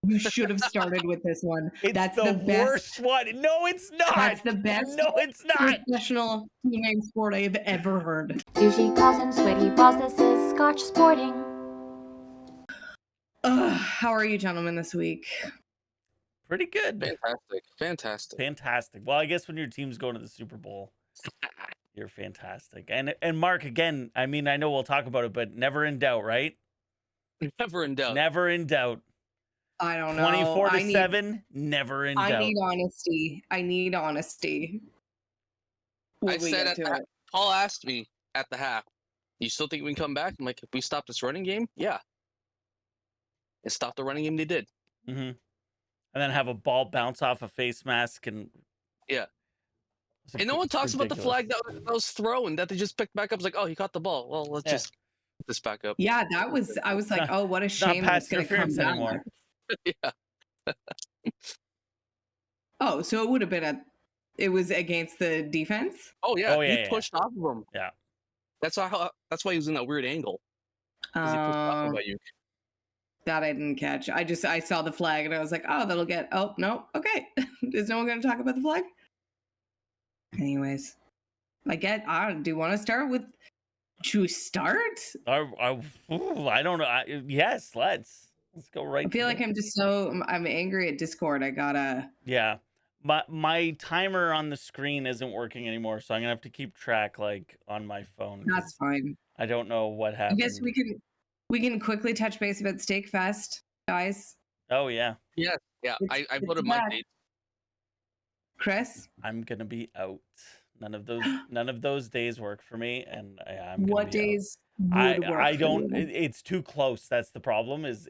You should have started with this one. It's That's the best. worst one. No, it's not. That's the best No, it's not. professional teaming sport I've ever heard. Douchey calls and sweaty balls. This is Scotch Sporting. How are you, gentlemen, this week? Pretty good. Fantastic. Well, I guess when your team's going to the Super Bowl, you're fantastic. And Mark, again, I mean, I know we'll talk about it, but never in doubt, right? Never in doubt. Never in doubt. I don't know. 24-7, never in doubt. I need honesty. I said at the Paul asked me at the half, "You still think we can come back?" I'm like, "If we stop this running game, yeah." And stop the running game, they did. Mm-hmm. And then have a ball bounce off a face mask and yeah. And no one talks about the flag that was thrown that they just picked back up. It's like, oh, he caught the ball. Well, let's just put this back up. Yeah, I was like, oh, what a shame it's going to come down anymore. Yeah. Oh, so it would have been it was against the defense? Oh yeah, he pushed off of him. Yeah. That's why he was in that weird angle. He pushed off of you. That I didn't catch. I saw the flag and I was like, oh, no, okay. Is no one going to talk about the flag? Anyways, do you want to start with? Should we start? I don't know. Yes, let's go right. I feel like I'm angry at Discord. I gotta. Yeah, my timer on the screen isn't working anymore, so I'm gonna have to keep track on my phone. That's fine. I don't know what happened. I guess we can quickly touch base about Steak Fest, guys. Oh yeah. Yeah. I voted my date. Chris, I'm gonna be out. None of those days work for me, and I'm. What days would work? I don't. It's too close. That's the problem. Is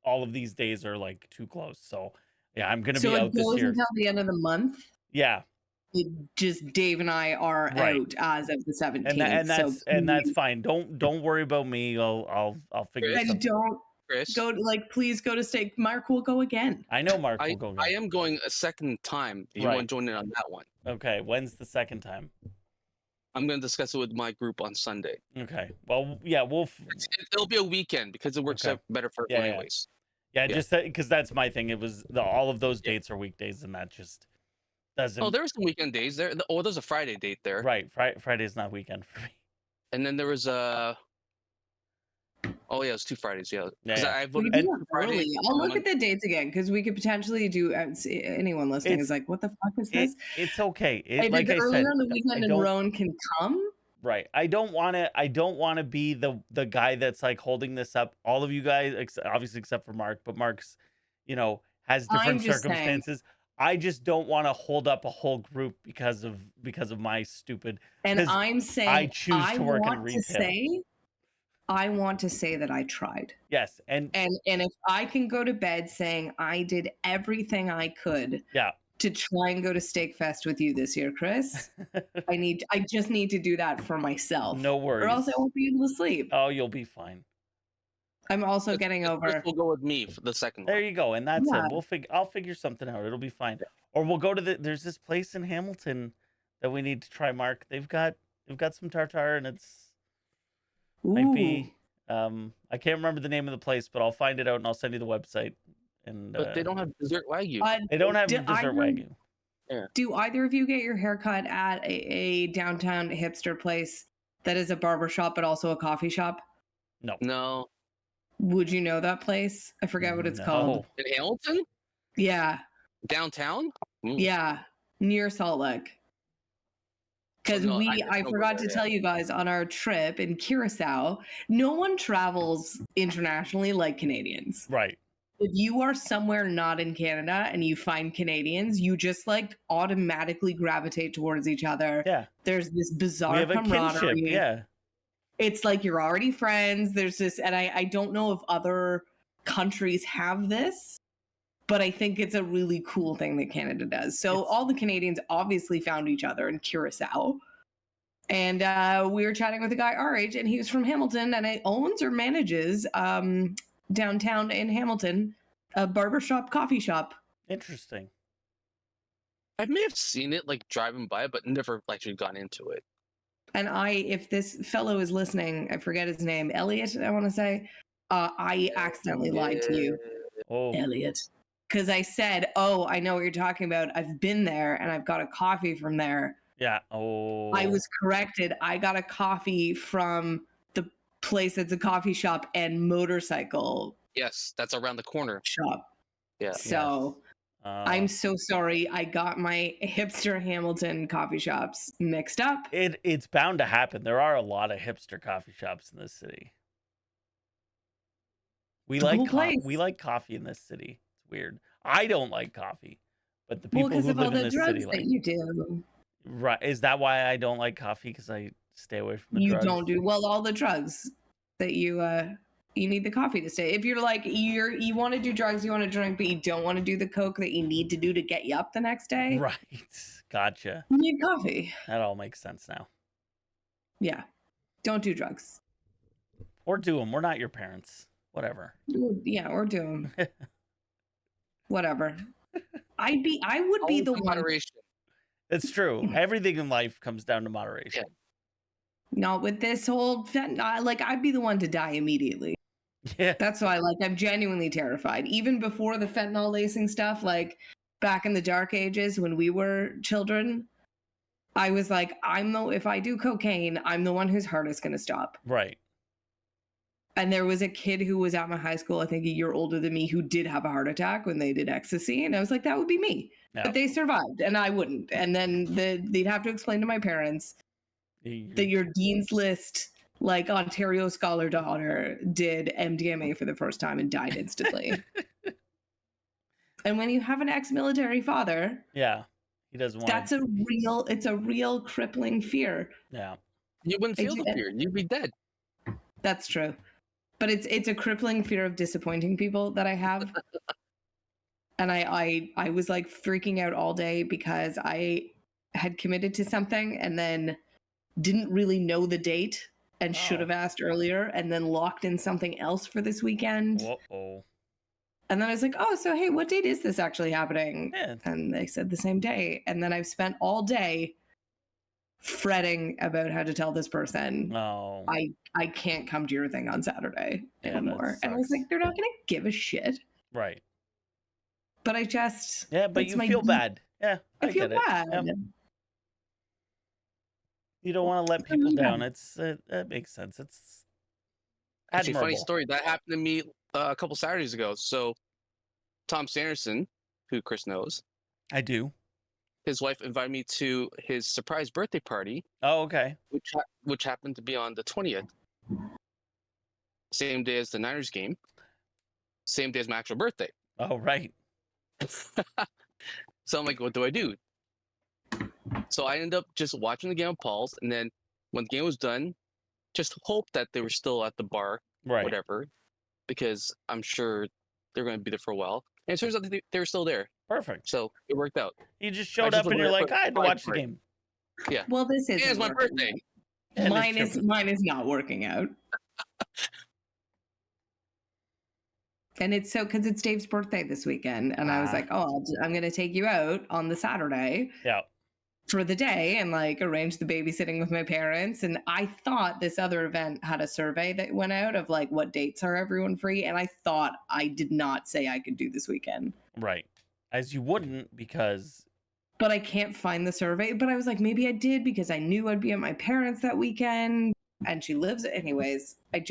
all of these days are too close. So yeah, I'm gonna be out this year until the end of the month. Yeah. Just Dave and I are out as of the 17th, and that's fine. Don't worry about me. I'll figure it out. Chris, please go to Steak. Mark will go again. I know Mark will go again. I am going a second time. You want to join in on that one? Okay. When's the second time? I'm going to discuss it with my group on Sunday. Okay. Well, yeah, it'll be a weekend because it works out better for anyways. Yeah, just because that's my thing. It was all of those dates are weekdays, and that just doesn't. Oh, there were some weekend days there. Oh, there's a Friday date there. Right. Friday's not weekend for me. And then there was a. Oh yeah, it's 2 Fridays. Yeah, I voted early. I'll look at the dates again because we could potentially do. Anyone listening is like, "What the fuck is this?" It's okay. Like I said, on the weekend and Roan can come. Right. I don't want to be the guy that's holding this up. All of you guys, obviously except for Mark, but Mark's, has different circumstances. I just don't want to hold up a whole group because of my stupid. And I'm saying I choose to work in retail. I want to say that I tried. Yes, and if I can go to bed saying I did everything I could. Yeah. To try and go to Steak Fest with you this year, Chris. I just need to do that for myself. No worries. Or else I won't be able to sleep. Oh, you'll be fine. I'm also getting over. Chris will go with me for the second one. There you go, and that's it. I'll figure something out. It'll be fine. Or we'll go to there's this place in Hamilton that we need to try, Mark. They've got some tartare, and it's might be I can't remember the name of the place, but I'll find it out and I'll send you the website. But they don't have dessert wagyu. They don't have dessert wagyu. Yeah. Do either of you get your haircut at a downtown hipster place that is a barbershop but also a coffee shop? No. Would you know that place? I forget what it's called. In Hamilton? Yeah. Downtown? Yeah, near Salt Lake. Because I forgot to tell you guys on our trip in Curacao, no one travels internationally like Canadians. Right. If you are somewhere not in Canada and you find Canadians, you just automatically gravitate towards each other. Yeah. There's this bizarre we have camaraderie. A kinship, yeah. It's like you're already friends. There's this, and I don't know if other countries have this, but I think it's a really cool thing that Canada does. So all the Canadians obviously found each other in Curacao. And we were chatting with a guy our age, and he was from Hamilton, and he owns or manages downtown in Hamilton a barbershop, coffee shop. Interesting. I may have seen it driving by, but never actually gone into it. And if this fellow is listening, I forget his name, Elliot, I want to say. I accidentally lied to you. Oh, Elliot. Because I said, oh, I know what you're talking about. I've been there and I've got a coffee from there. yeah. Oh, I was corrected. I got a coffee from the place that's a coffee shop and motorcycle Yes, that's around the corner. shop. Yeah. So I'm so sorry. I got my hipster Hamilton coffee shops mixed up. It's bound to happen. There are a lot of hipster coffee shops in this city. We It's a like cool place. we like coffee in this city. It's weird. I don't like coffee, but the people Well, because who of all live in the this drugs city that like. you do. Right? Is that why I don't like coffee? Because I stay away from the You drugs. don't do well all the drugs that you need the coffee to stay. If you're like you want to do drugs, you want to drink, but you don't want to do the coke that you need to do to get you up the next day. Right. Gotcha. You need coffee. That all makes sense now. Yeah. Don't do drugs. Or do them. We're not your parents. Whatever. Yeah, or do them. Whatever. I would be Always the in one. moderation. It's true. Everything in life comes down to moderation. Not with this whole fentanyl. Like I'd be the one to die immediately. Yeah. That's why I'm genuinely terrified. Even before the fentanyl lacing stuff, like back in the dark ages when we were children, I was like, if I do cocaine, I'm the one whose heart is gonna stop. Right. And there was a kid who was at my high school, I think a year older than me, who did have a heart attack when they did ecstasy. And I was like, that would be me. Yeah. But they survived and I wouldn't. And then they'd have to explain to my parents that your Dean's List, like Ontario scholar daughter, did MDMA for the first time and died instantly. And when you have an ex-military father, Yeah. He doesn't want. that's it's a real crippling fear. Yeah. You wouldn't feel the fear. You'd be dead. That's true. But it's a crippling fear of disappointing people that I have. And I was like freaking out all day because I had committed to something and then didn't really know the date and should have asked earlier and then locked in something else for this weekend. Uh-oh. And then I was like, oh, so hey, what date is this actually happening? Yeah. And they said the same day. And then I've spent all day fretting about how to tell this person, No. I can't come to your thing on Saturday anymore. That And I was sucks. like, they're not going to give a shit. Right. But I just... Yeah, but it's you my feel deep- bad. Yeah. I feel get it. bad. Yep. You don't want to let people down. That makes sense. It's Actually, funny admirable. story. That happened to me a couple Saturdays ago. So, Tom Sanderson, who Chris knows, I do. his wife invited me to his surprise birthday party, Oh, okay. which happened to be on the 20th. Same day as the Niners game. Same day as my actual birthday. Oh, right. So I'm like, what do I do? So I ended up just watching the game of Paul's, and then when the game was done, just hope that they were still at the bar, Right. whatever, because I'm sure they're going to be there for a while. And it turns out that they were still there, Perfect. so it worked out. You just showed just up and you're wanted like, to I had to put watch the pride game. Yeah. Well, this is And it's my birthday. And Mine it's is not working out. And it's because it's Dave's birthday this weekend. And I was like, oh, I'm going to take you out on the Saturday Yeah. for the day and like arrange the babysitting with my parents. And I thought this other event had a survey that went out of like what dates are everyone free. And I thought I did not say I could do this weekend. Right. As you wouldn't, because But I can't find the survey. But I was like, maybe I did because I knew I'd be at my parents' that weekend. And she lives. Anyways, I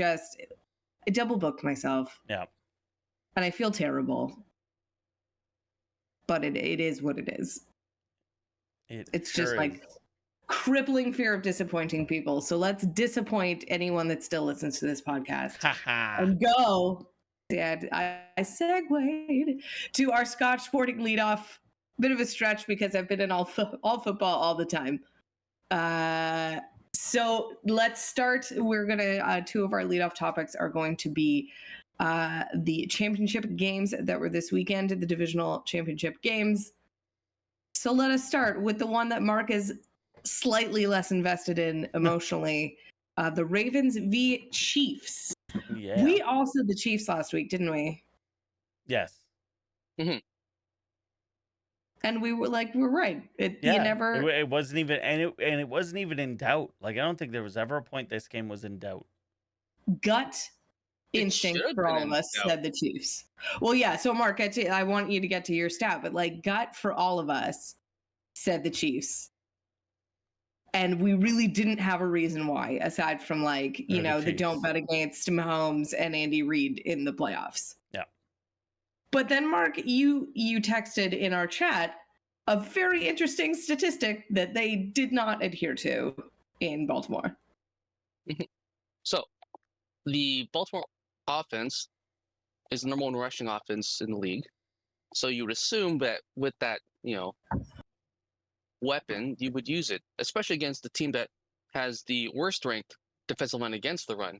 double booked myself. Yeah. And I feel terrible. But it is what it is. It's sure just like is. crippling fear of disappointing people. So let's disappoint anyone that still listens to this podcast. Haha. And go. Yeah, I segued to our Scotch Sporting leadoff. Bit of a stretch because I've been in all football all the time. So let's start. We're gonna two of our leadoff topics are going to be the championship games that were this weekend, the divisional championship games. So let us start with the one that Mark is slightly less invested in emotionally. The Ravens v. Chiefs. Yeah. We all said the Chiefs last week, didn't we? Yes. And we were like, we're right. You never. It wasn't even, and it wasn't even in doubt. Like I don't think there was ever a point this game was in doubt. Gut instinct should've for all been of in us doubt. said the Chiefs. Well, yeah. So Mark, I want you to get to your stat, but like gut for all of us said the Chiefs. And we really didn't have a reason why, aside from like, Or the the don't Chiefs. bet against Mahomes and Andy Reid in the playoffs. Yeah. But then Mark, you texted in our chat a very interesting statistic that they did not adhere to in Baltimore. So, the Baltimore offense is the number one rushing offense in the league. So you would assume that with that, weapon, you would use it, especially against the team that has the worst ranked defensive line against the run.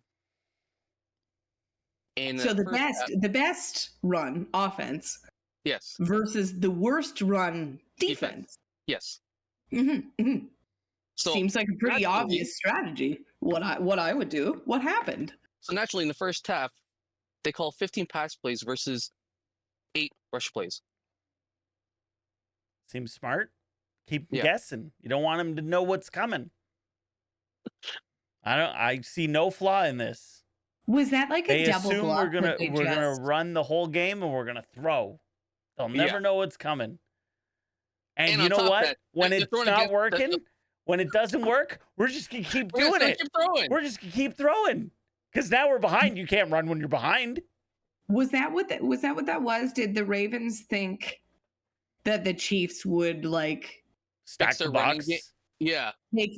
In So the first half, the best run offense yes, versus the worst run defense. yes. So Seems like a pretty naturally- obvious strategy. What I would do. What happened? So naturally, in the first half, they call 15 pass plays versus 8 rush plays. Seems smart. Keep Yeah. guessing. You don't want them to know what's coming. I see no flaw in this. Was that like They a double assume bluff? we're that they gonna just- run the whole game and we're gonna throw. They'll never Yeah. know what's coming. And And you on know top of what? that, When they're it's throwing not against working, when it doesn't work, we're just gonna keep We're doing gonna it. keep throwing. We're just gonna keep throwing. Because now we're behind. You can't run when you're behind. Was that what that was? Did the Ravens think that the Chiefs would like Stack their the running box. game. Yeah.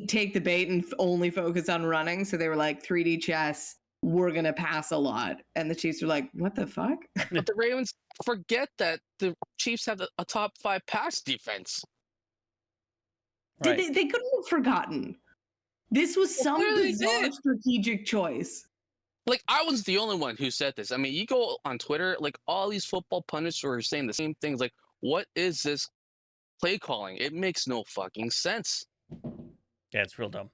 take the bait and only focus on running? So they were like 3D chess. We're gonna pass a lot, and the Chiefs were like, "What the fuck?" But the Ravens forget that the Chiefs have a top 5 pass defense. Right. They couldn't have forgotten. This was Well, some clearly they bizarre did. strategic choice. Like, I was the only one who said this. I mean, you go on Twitter, like, all these football pundits are saying the same things. Like, what is this play calling? It makes no fucking sense. Yeah, it's real dumb.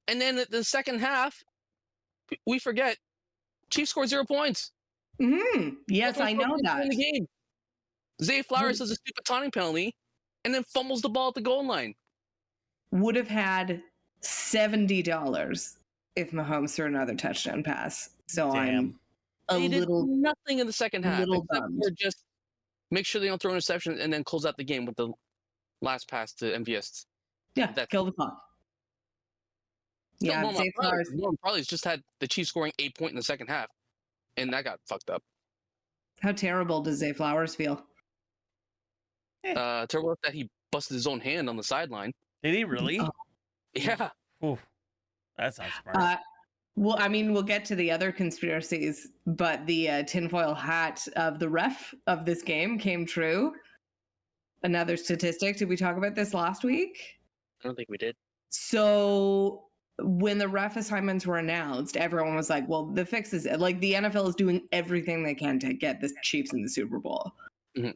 And then the second half, we forget, Chiefs scored 0 points. Yes, I know that. In the game. Zay Flowers has a stupid taunting penalty and then fumbles the ball at the goal line. Would have had $70 if Mahomes threw another touchdown pass. So Damn. I'm They a did little nothing in the second half. little Except bummed. for just make sure they don't throw an interception and then close out the game with the last pass to MVS. That's kill the clock. Yeah, Zay Flowers. Norman Farley's just had the Chiefs scoring 8 points in the second half, and that got fucked up. How terrible does Zay Flowers feel? Terrible that he busted his own hand on the sideline. Did he really? Oh. Yeah. Oof. That's not smart. Well, I mean, we'll get to the other conspiracies, but the tinfoil hat of the ref of this game came true. Another statistic. Did we talk about this last week? I don't think we did. So when the ref assignments were announced, everyone was like, well, the fix is like the NFL is doing everything they can to get the Chiefs in the Super Bowl. Mhm.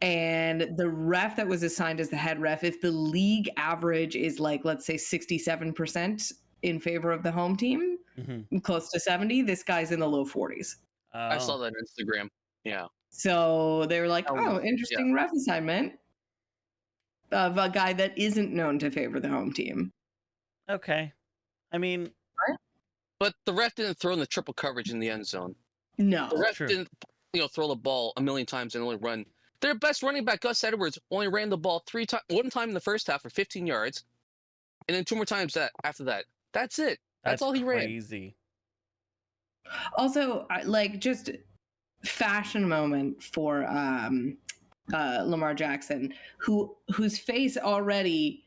And the ref that was assigned as the head ref, if the league average is like, let's say 67% in favor of the home team, close to 70, this guy's in the low 40s. I saw that on Instagram. Yeah. So they were like, Oh, interesting ref assignment of a guy that isn't known to favor the home team. Okay. I mean, But the ref didn't throw in the triple coverage in the end zone. No. The ref True. didn't, throw the ball a million times and only run. Their best running back, Gus Edwards, only ran the ball one time in the first half for 15 yards, and then 2 more times after that. That's it. That's all he ran. Crazy. Also, like just fashion moment for Lamar Jackson, whose face already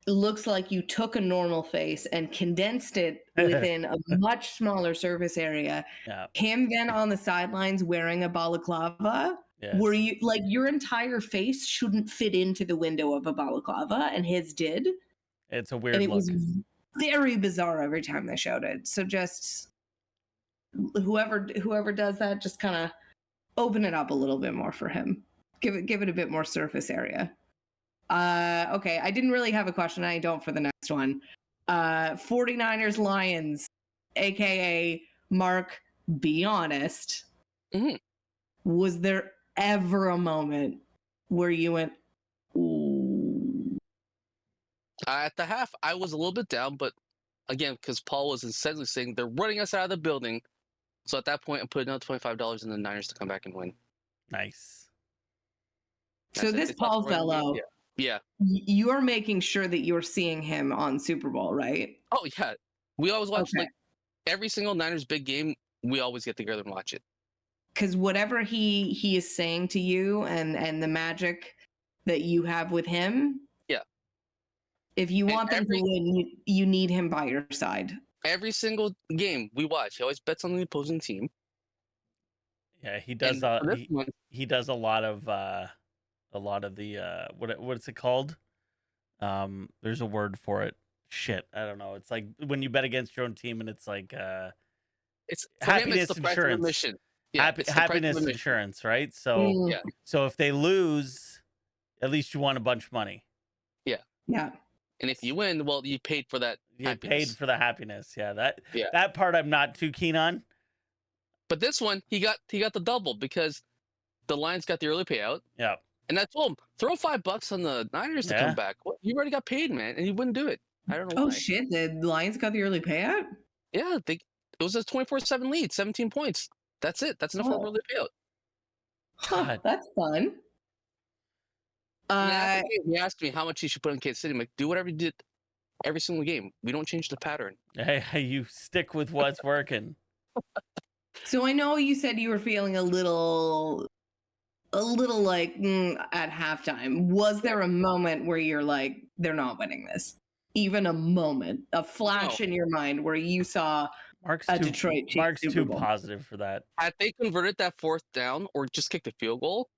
looks like you took a normal face and condensed it within a much smaller surface area. Yeah. Him then on the sidelines wearing a balaclava, Yes. where you like your entire face shouldn't fit into the window of a balaclava, and his did. It's a weird And it look. was very bizarre every time they showed it. So just whoever does that, just kind of open it up a little bit more for him. Give it a bit more surface area. Okay, I didn't really have a question. I don't for the next one. 49ers Lions, aka Mark, be honest. Mhm. Was there ever a moment where you went, ooh? At the half, I was a little bit down, but again, because Paul was incessantly saying they're running us out of the building. So at that point, I put another $25 in the Niners to come back and win. Nice. So this It's not Paul the running game. fellow, Yeah. you're making sure that you're seeing him on Super Bowl, right? Oh yeah. We always watch Okay. like every single Niners big game. We always get together and watch it. Because whatever he is saying to you and the magic that you have with him, Yeah. if you And want them to win, you need him by your side. Every single game we watch, he always bets on the opposing team. Yeah, he does. And for this one, He does a lot of the what's it called? There's a word for it. Shit, I don't know. It's like when you bet against your own team, and it's like it's for him, happiness it's the price of insurance. admission. Yeah, it's the price of Happiness admission. insurance, right? So Mm, Yeah. so if they lose, at least you won a bunch of money. yeah. And if you win, well, you paid for that. You paid happiness. for the happiness. Yeah, Yeah. that part I'm not too keen on. But this one, he got the double because the Lions got the early payout, Yeah. and I told him throw $5 on the Niners to Yeah. come back. Well, you already got paid, man, and he wouldn't do it. I don't know Oh why. shit! The Lions got the early payout. Yeah, it was a 24-7 lead, 17 points. That's it. That's enough for a Oh. early payout. Huh, God. that's fun. And after the game, he asked me how much he should put in Kansas City. I'm like, do whatever you did every single game. We don't change the pattern. Hey, you stick with what's working. So I know you said you were feeling a little like at halftime. Was there a moment where you're like, they're not winning this? Even a moment, a flash in your mind where you saw Mark's a too Detroit Chiefs Mark's Super too Bowl? positive for that. Had they converted that fourth down or just kicked a field goal,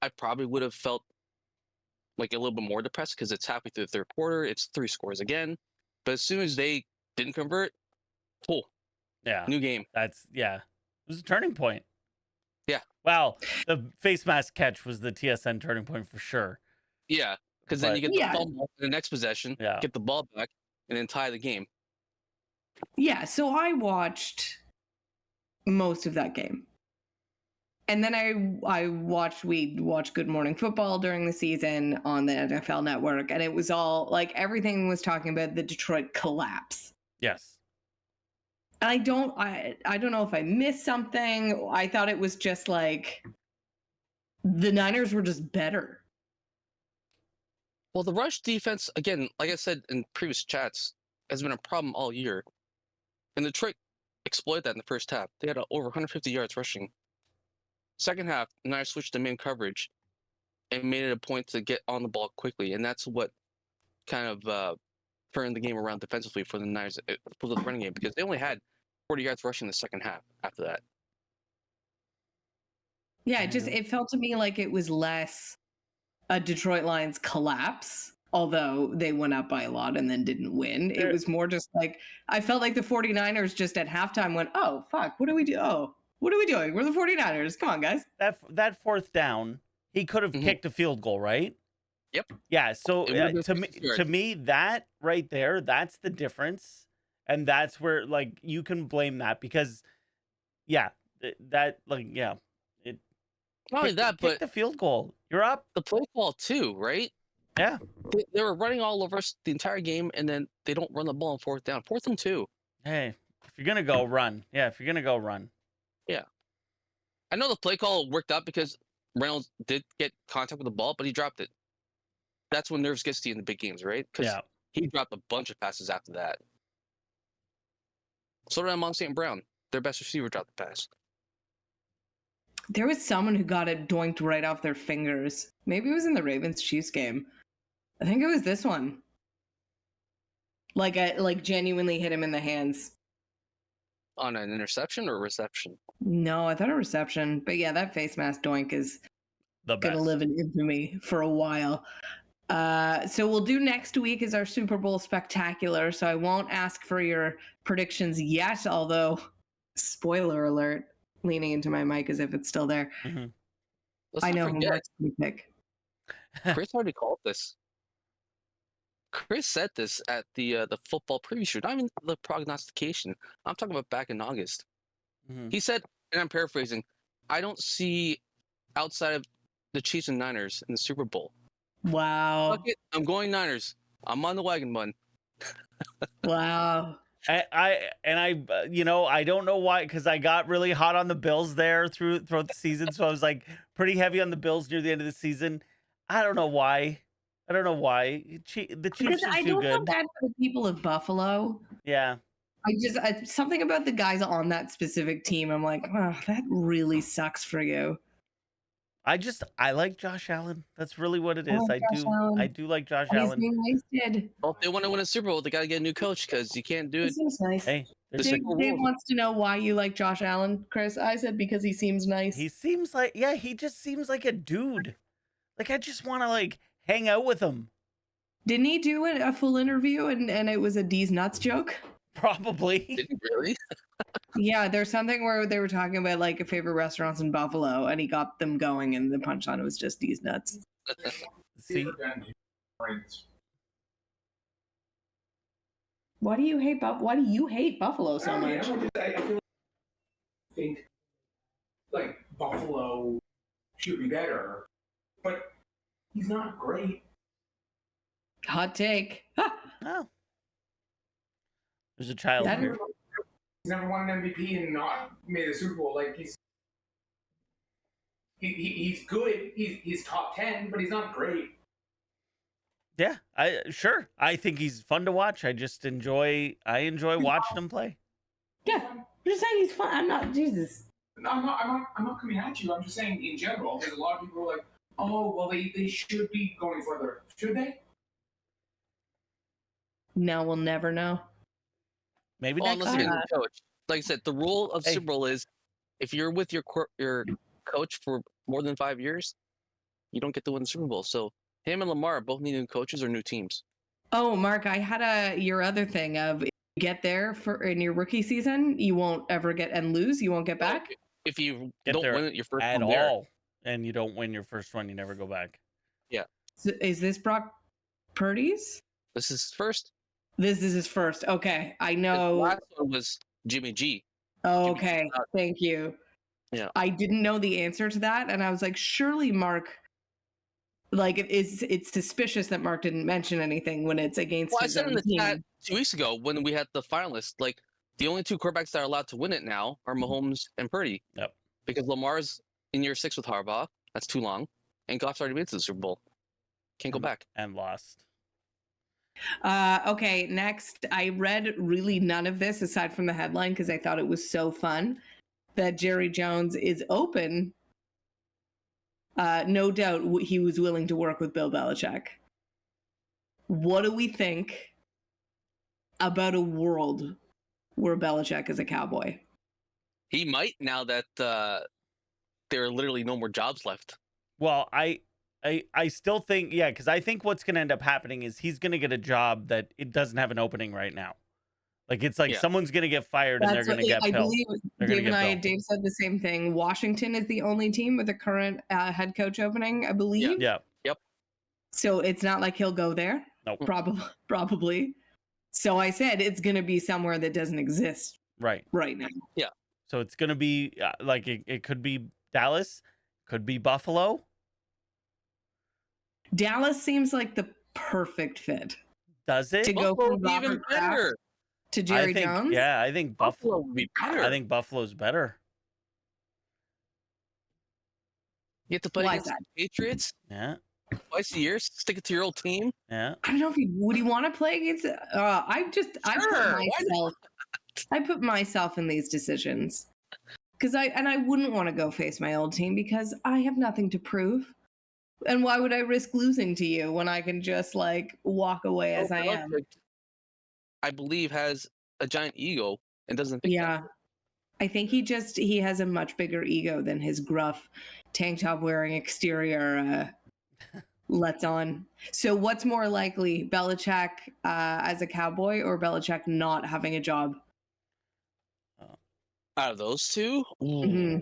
I probably would have felt like a little bit more depressed because it's halfway through the third quarter. It's 3 scores again. But as soon as they didn't convert, Yeah. new game. It was a turning point. Yeah. Well, the face mask catch was the TSN turning point for sure. Yeah, because then you get the Yeah. fumble in the next possession, Yeah. get the ball back, and then tie the game. Yeah, so I watched most of that game. And then we watched Good Morning Football during the season on the NFL Network, and it was all like everything was talking about the Detroit collapse. Yes. And I don't know if I missed something. I thought it was just like the Niners were just better. Well, the rush defense, again, like I said in previous chats, has been a problem all year. And Detroit exploited that in the first half. They had over 150 yards rushing. Second half, the Niners switched to main coverage and made it a point to get on the ball quickly. And that's what kind of turned the game around defensively for the Niners, for the running game, because they only had 40 yards rushing in the second half after that. Yeah, it felt to me like it was less a Detroit Lions collapse, although they went up by a lot and then didn't win. It was more just like I felt like the 49ers just at halftime went, "Oh, fuck, what do we do? Oh, what are we doing? We're the 49ers. Come on, guys." That fourth down, he could have kicked a field goal, right? Yep. Yeah, so It would've been to me 50 yards. to me that right there, that's the difference. And that's where like you can blame that because it Not only that, kick but the field goal. You're up. the play call too, right? Yeah. They were running all over us the entire game, and then they don't run the ball on fourth down. 4th and 2. Hey, if you're gonna go run. Yeah, if you're gonna go run. I know the play call worked out because Reynolds did get contact with the ball, but he dropped it. That's when nerves gets to you in the big games, right? Because Yeah. he dropped a bunch of passes after that. So did Amon St. Brown. Their best receiver dropped the pass. There was someone who got it doinked right off their fingers. Maybe it was in the Ravens Chiefs game. I think it was this one. Like genuinely hit him in the hands. On an interception or reception? No, I thought a reception. But yeah, that face mask doink is The best. gonna live in infamy for a while. So we'll do next week is our Super Bowl spectacular. So I won't ask for your predictions yet, although spoiler alert, leaning into my mic as if it's still there. Mhm. Let's I not know who forget, Mark's gonna pick. Chris already called this. Chris said this at the football preview show, not even the prognostication. I'm talking about back in August. Mhm. He said, and I'm paraphrasing, I don't see outside of the Chiefs and Niners in the Super Bowl. Wow. Fuck it, I'm going Niners. I'm on the wagon, bun. Wow. I don't know why, because I got really hot on the Bills there throughout the season, so I was like pretty heavy on the Bills near the end of the season. I don't know why. The Because Chiefs just I too don't feel good. bad for the people of Buffalo. Yeah. Something about the guys on that specific team. I'm like, oh, that really sucks for you. I like Josh Allen. That's really what it I is. like Josh Allen. I do like Josh And he's Allen. being wasted. Well, if they want to win a Super Bowl, they got to get a new coach because you can't do He it. seems nice. Hey, There's Dave, four Dave rules. wants to know why you like Josh Allen, Chris. I said because he seems nice. he seems like he just seems like a dude. Like I just want to like hang out with him. Didn't he do a full interview and it was a D's nuts joke? Probably. Did he really? Yeah, there's something where they were talking about like favorite restaurants in Buffalo, and he got them going, and the punchline was just D's nuts. See, Why do you hate Buffalo so much? I think like Buffalo should be better, but he's not great. Hot take. Ha! oh, there's a child That- here. He's never won an MVP and not made a Super Bowl. Like he's good. He's top 10, but he's not great. Yeah, I think he's fun to watch. I enjoy watching him play. Yeah, I'm just saying he's fun. I'm not Jesus. No, I'm not coming at you. I'm just saying in general. There's a lot of people who are like, oh, well, they should be going further. Should they? No, we'll never know. Maybe Well, next unless year. you're a new coach. Like I said, the rule of Hey. Super Bowl is if you're with your coach for more than 5 years, you don't get to win the Super Bowl. So him and Lamar both need new coaches or new teams. Oh, Mark, I had your other thing of if you get there in your rookie season, you won't ever get and lose. You won't get back. If you Get don't there win it your first At one there, all, and you don't win your first one, you never go back. So is this Brock Purdy's? this is first. This is his first. Okay, I The know. last one was Jimmy G. Oh, Jimmy okay, G. thank you. Yeah. I didn't know the answer to that, and I was like, surely Mark. Like it's suspicious that Mark didn't mention anything when it's against Well, I his said in own the team. chat 2 weeks ago when we had the finalists, like the only two quarterbacks that are allowed to win it now are Mahomes and Purdy. Yep. Because Lamar's in year 6 with Harbaugh. That's too long. And Goff's already made it to the Super Bowl. Can't go back. And lost. Okay, next, I read really none of this aside from the headline because I thought it was so fun that Jerry Jones is open. No doubt he was willing to work with Bill Belichick. What do we think about a world where Belichick is a Cowboy? He might now that there are literally no more jobs left. Well, I still think, yeah, because I think what's going to end up happening is he's going to get a job that it doesn't have an opening right now. Like it's like Yeah. someone's going to get fired and they're going to get I Pill. believe They're gonna Dave get Bill. Dave said the same thing. Washington is the only team with a current head coach opening, I believe. Yeah, So it's not like he'll go there. Nope. Probably. So I said it's going to be somewhere that doesn't exist right. right now. So it's going to be like it could be Dallas, could be Buffalo. Dallas seems like the perfect fit Does it? to go Buffalo from would be even Robert Kraft better. to Jerry I think, Jones. yeah, I think Buffalo. Buffalo would be better. I think Buffalo's better. You have to play Why is against the Patriots Yeah, twice a year. Stick it to your old team. yeah. I don't know if would he want to play against. I put myself in these decisions because I wouldn't want to go face my old team because I have nothing to prove. And why would I risk losing to you when I can just like walk away as I am? Belichick, I believe has a giant ego and doesn't think Yeah. I think he has a much bigger ego than his gruff tank top wearing exterior lets on. So what's more likely, Belichick as a Cowboy or Belichick not having a job? out of those two. Ooh, Mhm.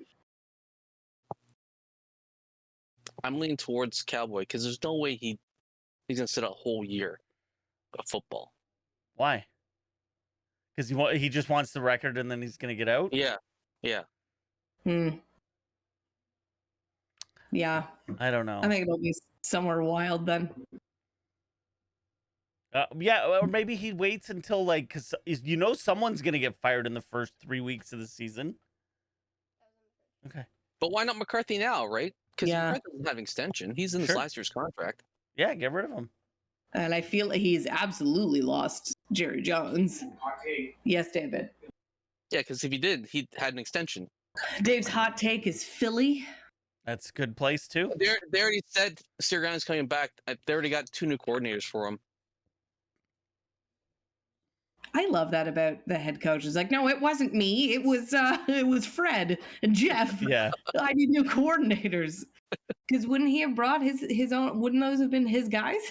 I'm leaning towards Cowboy because there's no way he's gonna sit a whole year of football. Why? Because he just wants the record and then he's going to get out? Yeah. Hmm. Yeah, I don't know. I think it'll be somewhere wild then. Yeah, or maybe he waits until because someone's gonna get fired in the first 3 weeks of the season. Okay. But why not McCarthy now, right? Because Yeah. McCarthy doesn't have an extension. He's in his Sure. last year's contract. Yeah, get rid of him. And I feel like he's absolutely lost Jerry Jones. Hot take. Yes, David. Yeah, because if he did, he had an extension. Dave's hot take is Philly. That's a good place too. They already said Sirianni's coming back. They already got 2 new coordinators for him. I love that about the head coach. It's like, no, it wasn't me. It was Fred and Jeff. Yeah. I need new coordinators. Because wouldn't he have brought his own? Wouldn't those have been his guys?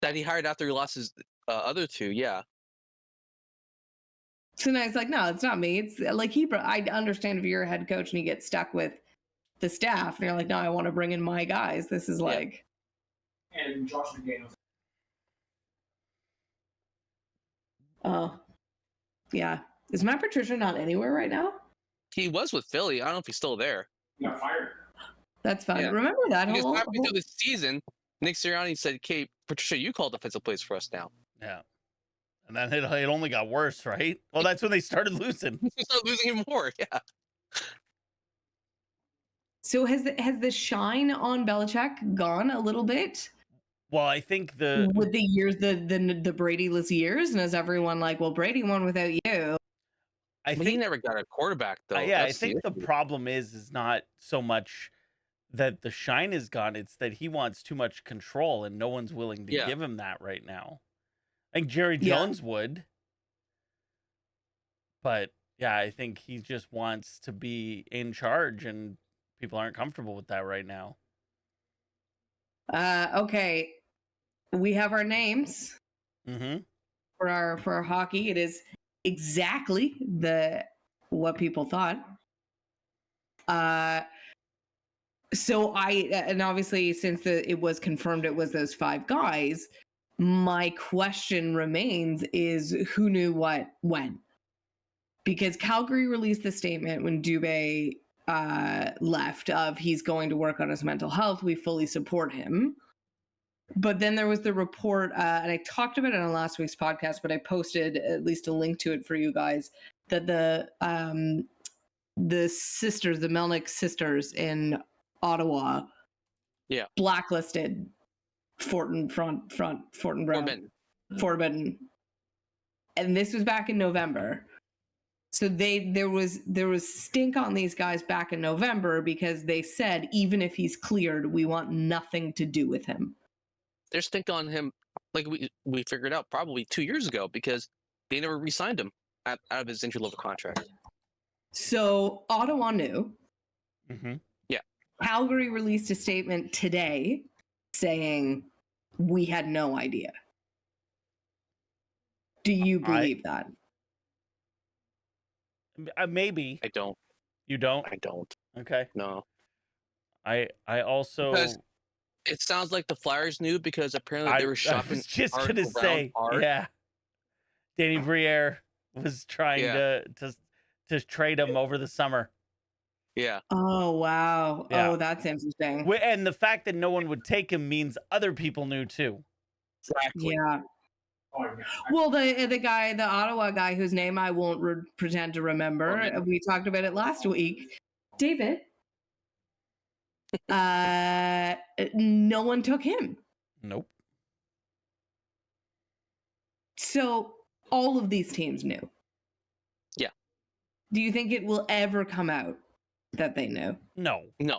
That he hired after he lost his other 2, yeah. So now it's like, no, it's not me. It's like I understand if you're a head coach and you get stuck with the staff and you're like, no, I want to bring in my guys. This is like, And Josh McDaniels. oh, yeah. Is Matt Patricia not anywhere right now? He was with Philly. I don't know if he's still there. He got fired. That's fine. Yeah. Remember that Because whole, halfway through the season, Nick Sirianni said, "Okay, Patricia, you call defensive plays for us now." Yeah. And then it only got worse, right? Well, that's when they started losing. He started losing even more. Yeah. So has the shine on Belichick gone a little bit Well, I think with the years, the Brady-less years, and is everyone like, well, Brady won without you? I But he think never got a quarterback though. yeah, I That's think the issue. problem is not so much that the shine is gone, it's that he wants too much control and no one's willing to Yeah. give him that right now. I think Jerry Yeah. Jones would. But yeah, I think he just wants to be in charge and people aren't comfortable with that right now. Okay, we have our names Mhm. for our hockey. It is exactly what people thought. So and obviously since it was confirmed it was those 5 guys, my question remains is who knew what when? Because Calgary released the statement when Dubé left of he's going to work on his mental health. We fully support him. But then there was the report, and I talked about it on last week's podcast, but I posted at least a link to it for you guys, that the sisters, the Melnick sisters in Ottawa, blacklisted Fortin Brown. Forbidden. And this was back in November. So there was stink on these guys back in November because they said even if he's cleared, we want nothing to do with him. There's stink on him, like we figured out probably 2 years ago because they never re-signed him out of his entry-level contract. So Ottawa knew. Mhm. Yeah. Calgary released a statement today saying we had no idea. Do you believe that? Maybe. I don't. You don't? I don't. Okay. No. I also Because it sounds like the Flyers knew because apparently they were I shopping. was just hard gonna around say, hard. yeah. Danny Briere was trying Yeah. to trade him over the summer. Yeah. Oh wow. Yeah. Oh, that's interesting. And the fact that no one would take him means other people knew too. Exactly. Yeah. Oh, yeah. Well, the Ottawa guy whose name I won't pretend to remember. Forbidden. We talked about it last week. David. No one took him. Nope. So all of these teams knew. Yeah. Do you think it will ever come out that they knew? No. No.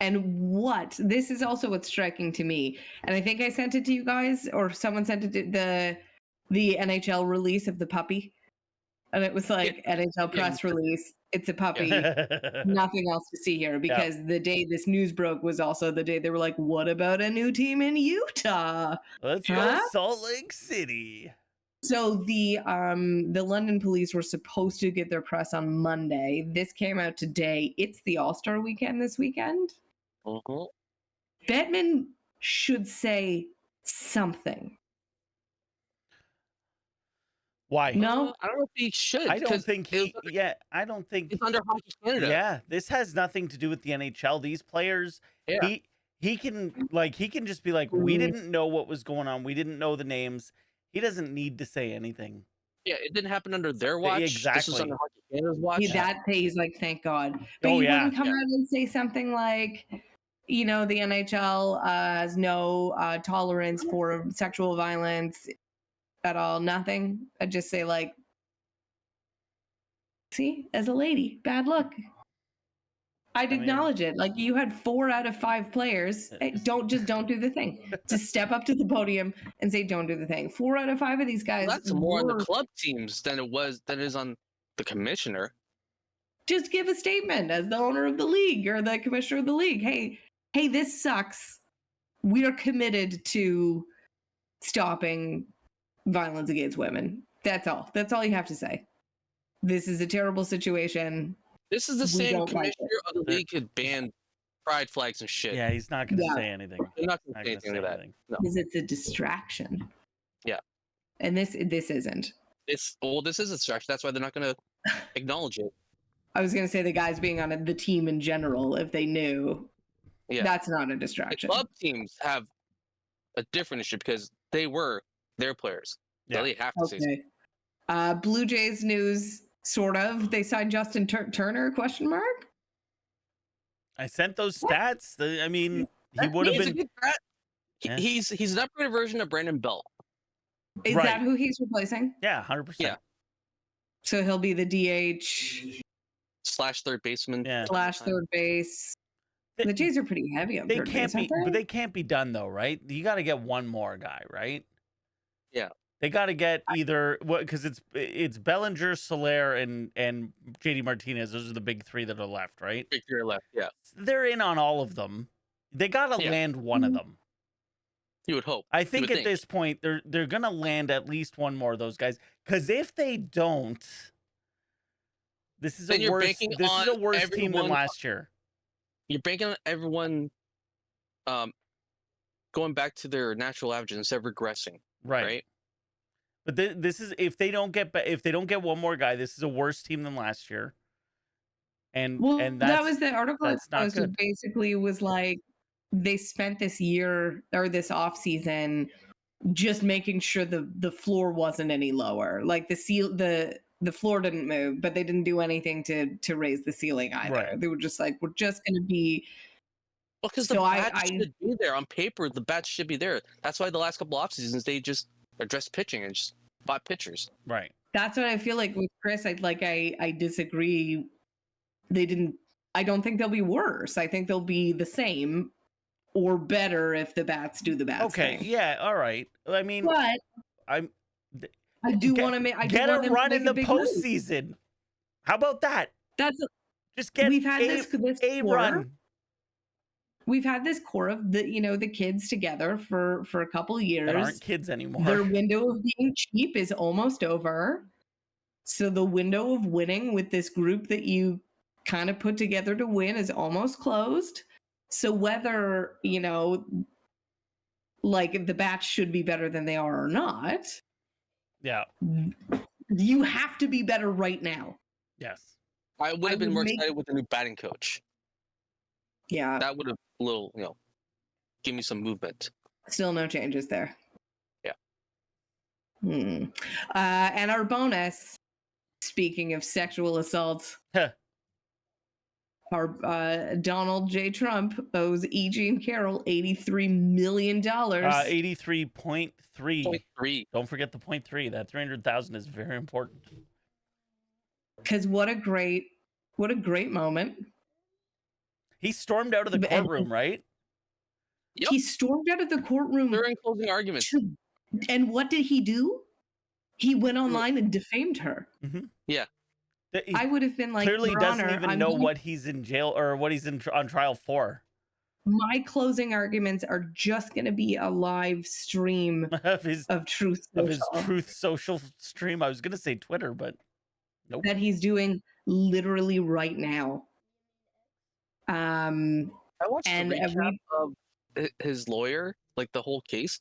And this is also what's striking to me. And I think I sent it to you guys, or someone sent it to the NHL release of the puppy. And it was like NHL press release. It's a puppy. Nothing else to see here, because the day this news broke was also the day they were like, what about a new team in Utah? Let's go Salt Lake City. So the London police were supposed to get their press on Monday. This came out today. It's the All-Star weekend this weekend. Uh-huh. Bettman should say something. Why? No? I don't know if he should. I don't 'cause think I don't think it's under Hockey Canada. Yeah, this has nothing to do with the NHL. These players, Yeah. he can just be like, we didn't know what was going on. We didn't know the names. He doesn't need to say anything. Yeah, it didn't happen under their watch. This was Exactly. under Hockey Canada's watch. He's like, thank God. But Oh, he yeah. wouldn't come out and say something like, the NHL has no tolerance for sexual violence at all. Nothing. I'd just say like, see, as a lady, bad luck. I'd acknowledge it. Like, you had 4 out of 5 players. Hey, don't do the thing. Just step up to the podium and say, don't do the thing. 4 out of 5 of these guys. Well, that's more on the club teams than it is on the commissioner. Just give a statement as the owner of the league or the commissioner of the league. Hey, this sucks. We are committed to stopping violence against women. That's all. That's all you have to say. This is a terrible situation. This is the same commissioner of the league could ban pride flags and shit. Yeah, he's not going to say anything. They're not going to say anything to that. No. Because it's a distraction. Yeah. And this isn't. This is a distraction. That's why they're not going to acknowledge it. I was going to say the guys being on the team in general, if they knew, that's not a distraction. The club teams have a different issue because they were their players. Yeah. So they have to say something. Blue Jays news, sort of. They signed Justin Turner, ? I sent those stats. I mean, he would have been. He's an upgraded version of Brandon Bell. Is that who he's replacing? Yeah, 100%. Yeah. So he'll be the DH / third baseman. Yeah. / third base. The Jays are pretty heavy on third base, aren't they? But they can't be done though, right? You got to get one more guy, right? Yeah. They got to get either because it's Bellinger, Soler, and JD Martinez. Those are the big 3 that are left, right? Big 3 are left. Yeah. They're in on all of them. They got to land one of them. You would hope. I think at this point they're gonna land at least one more of those guys. Because if they don't, this is a worse team than last year. You're banking on everyone going back to their natural averages instead of regressing. Right? But this is if they don't get one more guy, this is a worse team than last year. And that was the article I posted. Basically, was like they spent this year or this off season just making sure the floor wasn't any lower. Like the floor didn't move, but they didn't do anything to raise the ceiling either. Right. They were just like, we're just going to be. Well, because the bats should be there on paper. The bats should be there. That's why the last couple off seasons they just addressed pitching and just bought pitchers. Right. That's what I feel like with Chris. I disagree. They didn't. I don't think they'll be worse. I think they'll be the same or better if the bats do the bats. Okay. Thing. Yeah. All right. I mean, but I do want to make. I get a run in the postseason. Move. How about that? Just get we've had this a run. We've had this core of the kids together for a couple of years. That aren't kids anymore. Their window of being cheap is almost over. So the window of winning with this group that you kind of put together to win is almost closed. So whether, like the bats should be better than they are or not. Yeah. You have to be better right now. Yes. I would have been more excited with the new batting coach. Yeah. That would have a little, give me some movement. Still no changes there. Yeah. And our bonus, speaking of sexual assault, our Donald J. Trump owes E. Jean Carroll $83 million. 83.3. Don't forget the 0.3. That 300,000 is very important. Because what a great moment. He stormed out of the courtroom, right? Yep. He stormed out of the courtroom during closing arguments. And what did he do? He went online and defamed her. Mm-hmm. Yeah. I would have been like, clearly doesn't even know what he's in jail or what he's on trial for. My closing arguments are just going to be a live stream of Truth Social. Of his Truth Social stream. I was going to say Twitter, but nope. That he's doing literally right now. I watched the recap of his lawyer, like the whole case.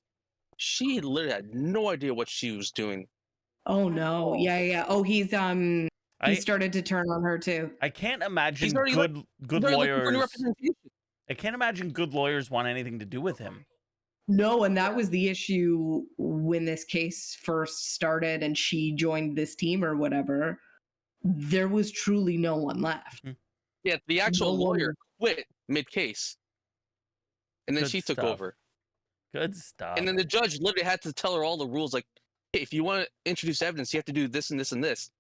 She literally had no idea what she was doing. Oh no! Yeah. Oh, he started to turn on her too. I can't imagine good lawyers. I can't imagine good lawyers want anything to do with him. No, and that was the issue when this case first started and she joined this team or whatever. There was truly no one left. Yeah, the actual No lawyer one- quit mid-case, and then Good she took stuff. over. Good stuff. And then the judge literally had to tell her all the rules, like, hey, if you want to introduce evidence, you have to do this and this and this,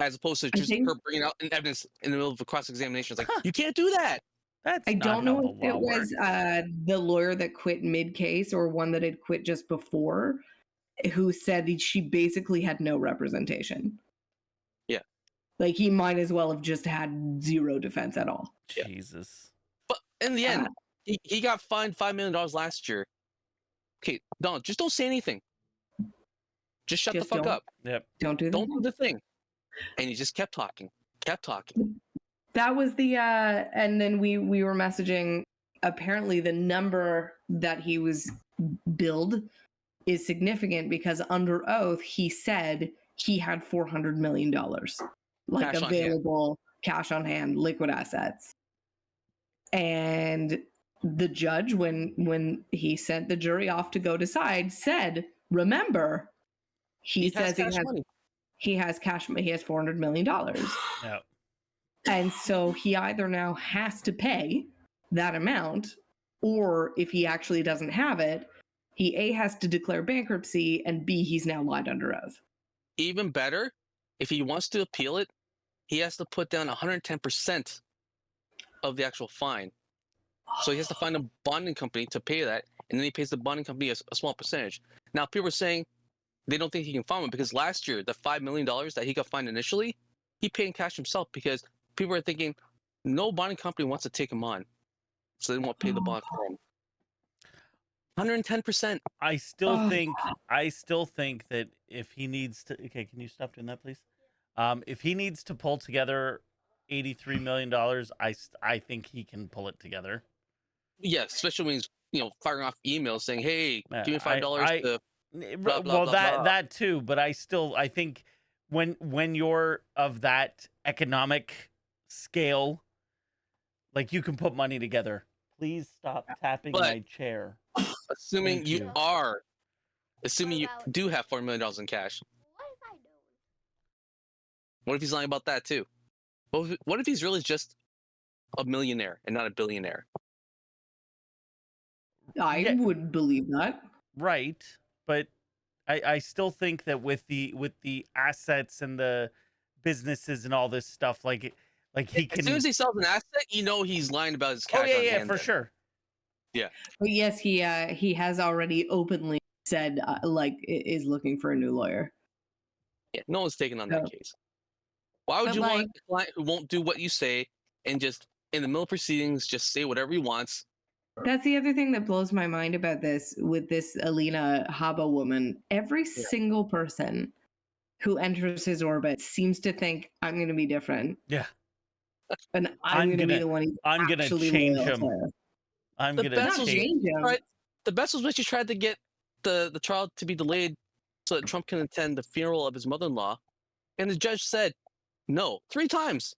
as opposed to I just think- her bringing out an evidence in the middle of a cross-examination. It's like, you can't do that. That's I not don't how know the if it law was works. the lawyer that quit mid case or one that had quit just before who said that she basically had no representation. Yeah. Like he might as well have just had zero defense at all. Yeah. Jesus. But in the end, Uh, he got fined $5 million last year. Okay, Donald, just don't say anything. Just shut Just the fuck don't. up. Don't do that. Don't do the thing. And he just kept talking. That was the and then we were messaging. Apparently the number that he was billed is significant because under oath he said he had $400 million like Cash on hand. available cash on hand, liquid assets. And the judge, when he sent the jury off to go decide, said, remember, he says cash money. he has $400 million. Yeah. And so he either now has to pay that amount, or if he actually doesn't have it, he A, has to declare bankruptcy, and B, he's now lied under oath. Even better, if he wants to appeal it, he has to put down 110% of the actual fine. So he has to find a bonding company to pay that, and then he pays the bonding company a small percentage. Now, people are saying they don't think he can fine him because last year, the $5 million that he got fined initially, he paid in cash himself because people are thinking no bonding company wants to take him on. So they won't pay the bond for him. 110%. I still Oh. think that if he needs to, okay, can you stop doing that, please? If he needs to pull together $83 million, I think he can pull it together. Yeah, especially when he's firing off emails saying, "Hey, give me $5 to." Well, blah, blah. that too, but I think when you're of that economic scale, like you can put money together. Please stop tapping But- my chair. Assuming Thank you you. assuming you do have $4 million in cash. What if he's lying about that too? What if he's really just a millionaire and not a billionaire? I Yeah. would believe that. Right, but I still think that with the assets and the businesses and all this stuff, like he can. As soon as he sells an asset, he's lying about his Oh cash. on yeah, hand for then. sure. But yes, he has already openly said is looking for a new lawyer. Yeah, no one's taking on that No. case. Why would But, you want a client who won't do what you say and just in the middle of proceedings just say whatever he wants? That's the other thing that blows my mind about this with this Alina Haba woman. Every single person who enters his orbit seems to think I'm going to be different. Yeah. And I'm going to be gonna- the one he's I'm gonna actually change loyal him. to. I'm The gonna best Not was- change. change him. Right. The best was when she tried to get the trial to be delayed so that Trump can attend the funeral of his mother-in-law, and the judge said no 3 times.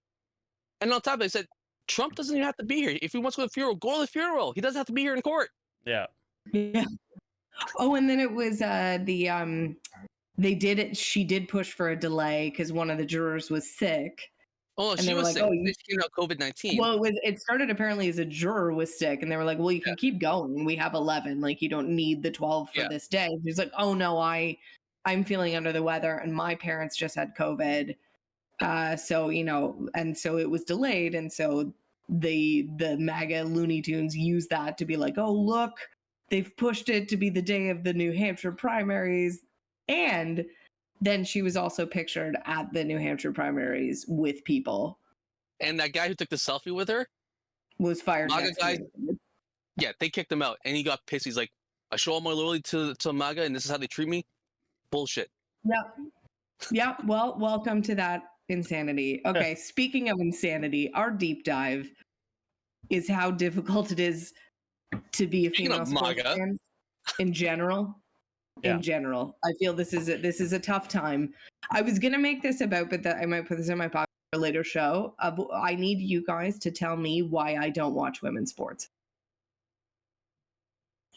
And on top of it, they said Trump doesn't even have to be here. If he wants to go to the funeral, go to the funeral. He doesn't have to be here in court. Yeah. Yeah. Oh, and then it was they did it. She did push for a delay because one of the jurors was sick. Oh, And she they were was like, sick. "Oh, you-" She came out COVID-19. Well, it started apparently as a juror was sick, and they were like, "Well, you can keep going. We have 11. Like, you don't need the 12 for Yeah. this day." He's like, "Oh no, I'm feeling under the weather, and my parents just had COVID, so and so it was delayed, and so the MAGA Looney Tunes used that to be like, oh look, they've pushed it to be the day of the New Hampshire primaries, and then she was also pictured at the New Hampshire primaries with people." And that guy who took the selfie with her, Was fired. MAGA next guys- week. yeah, they kicked him out, and he got pissed. He's like, "I show all my loyalty to MAGA, and this is how they treat me." Bullshit. Yeah. Well, welcome to that insanity. Okay, speaking of insanity, our deep dive is how difficult it is to be a Speaking female of sports MAGA. fan in general. Yeah. In general, I feel this is a tough time. I was gonna make this about, but I might put this in my pocket. a later show. I need you guys to tell me why I don't watch women's sports.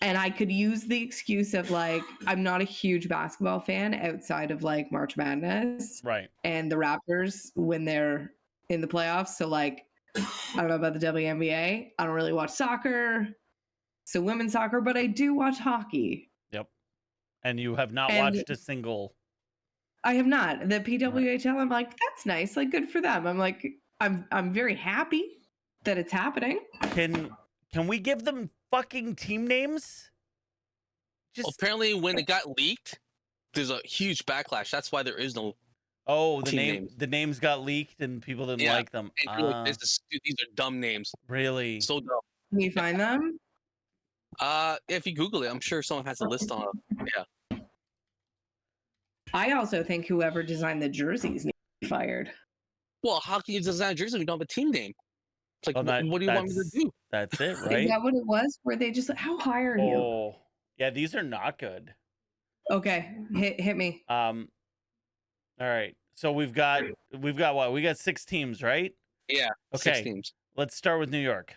And I could use the excuse of like, I'm not a huge basketball fan outside of like March Madness Right. and the Raptors when they're in the playoffs. So like, I don't know about the WNBA. I don't really watch soccer. So women's soccer, but I do watch hockey. Yep. And you have not And- watched a single. I have not. The PWHL, I'm like, that's nice. Like, good for them. I'm like, I'm very happy that it's happening. Can we give them fucking team names? Well, apparently, when it got leaked, there's a huge backlash. That's why there is no. The names got leaked and people didn't like them. And people like, these are dumb names. Really? So dumb. Can you find them? If you Google it, I'm sure someone has a list on it. Yeah. I also think whoever designed the jerseys needs to be fired. Well, how can you design a jersey when you don't have a team name? It's like, what do you want me to do? That's it, Is right? that what it was? Where they just, how high are you? Oh, yeah, these are not good. Okay, hit me. All right. So we've got what? We got 6 teams, right? Yeah. Okay. 6 teams. Let's start with New York.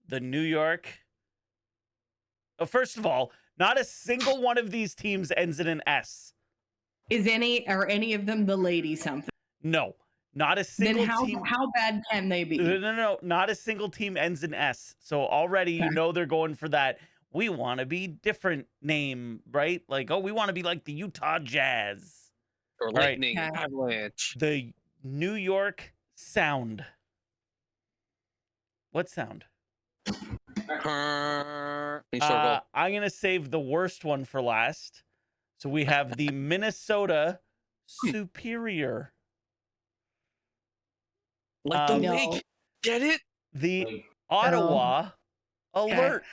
The New York. First of all, not a single one of these teams ends in an S. Are any of them the lady something? No, not a single Then team. how bad can they be? No, not a single team ends in S. So already you know they're going for that. We want to be different name, right? Like, oh, we want to be like the Utah Jazz. Or Lightning, Avalanche. The New York Sound. What sound? I'm going to save the worst one for last. So we have the Minnesota Superior. Like the lake. Get it? The Ottawa Alert.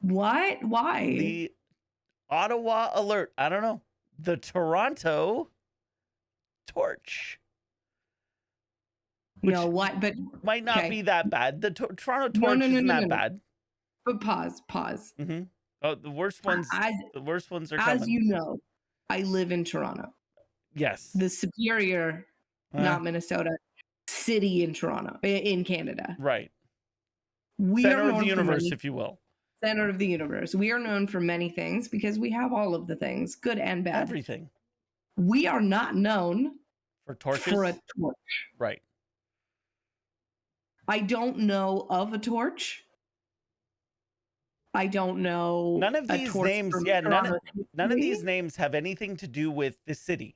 What? Why? The Ottawa Alert. I don't know. The Toronto Torch. No, what? But might not be that bad. The Toronto Torch isn't that bad. But pause. Mm-hmm. Oh, the worst ones. The worst ones are coming. As you know, I live in Toronto. Yes. The Superior, not Minnesota, city in Toronto, in Canada. Right. We Center are of the universe, many, if you will. Center of the universe. We are known for many things because we have all of the things, good and bad. Everything. We are not known for torches. For a torch. Right. I don't know of a torch. I don't know. None of these names, none of these names have anything to do with the city.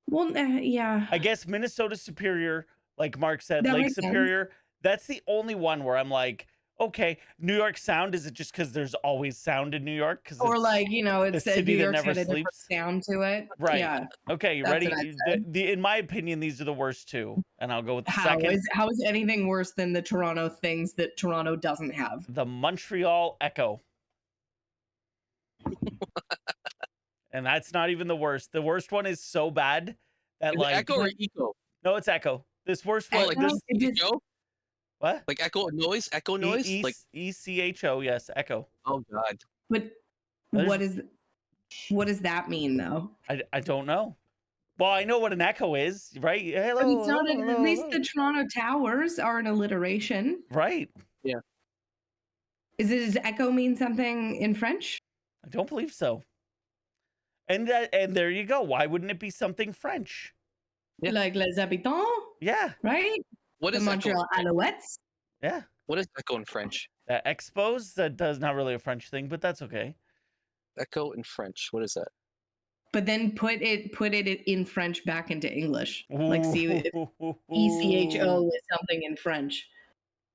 Well, yeah. I guess Minnesota Superior, like Mark said, That Lake makes Superior. Sense. That's the only one where I'm like, okay, New York Sound. Is it just because there's always sound in New York? Or like, you know, it's a New York's never got a different sound to it. Right. Yeah. Okay, you ready? In my opinion, these are the worst two, and I'll go with the second. How is anything worse than the Toronto things that Toronto doesn't have? The Montreal Echo. And that's not even the worst. The worst one is so bad that like Echo or Eco? No, it's Echo. This worst one. Like this, what? Like echo noise? Echo noise? Like ECHO, yes, Echo. Oh God. But what does that mean though? I don't know. Well, I know what an echo is, right? Hello. At least the Toronto Towers are an alliteration. Right. Yeah. Does echo mean something in French? I don't believe so. And there you go. Why wouldn't it be something French? Yeah. Like les habitants? Yeah. Right? What is Montreal Alouettes? Yeah. What is echo in French? Expos? That does not really a French thing, but that's okay. Echo in French. What is that? But then put it in French back into English. Like see if ECHO is something in French.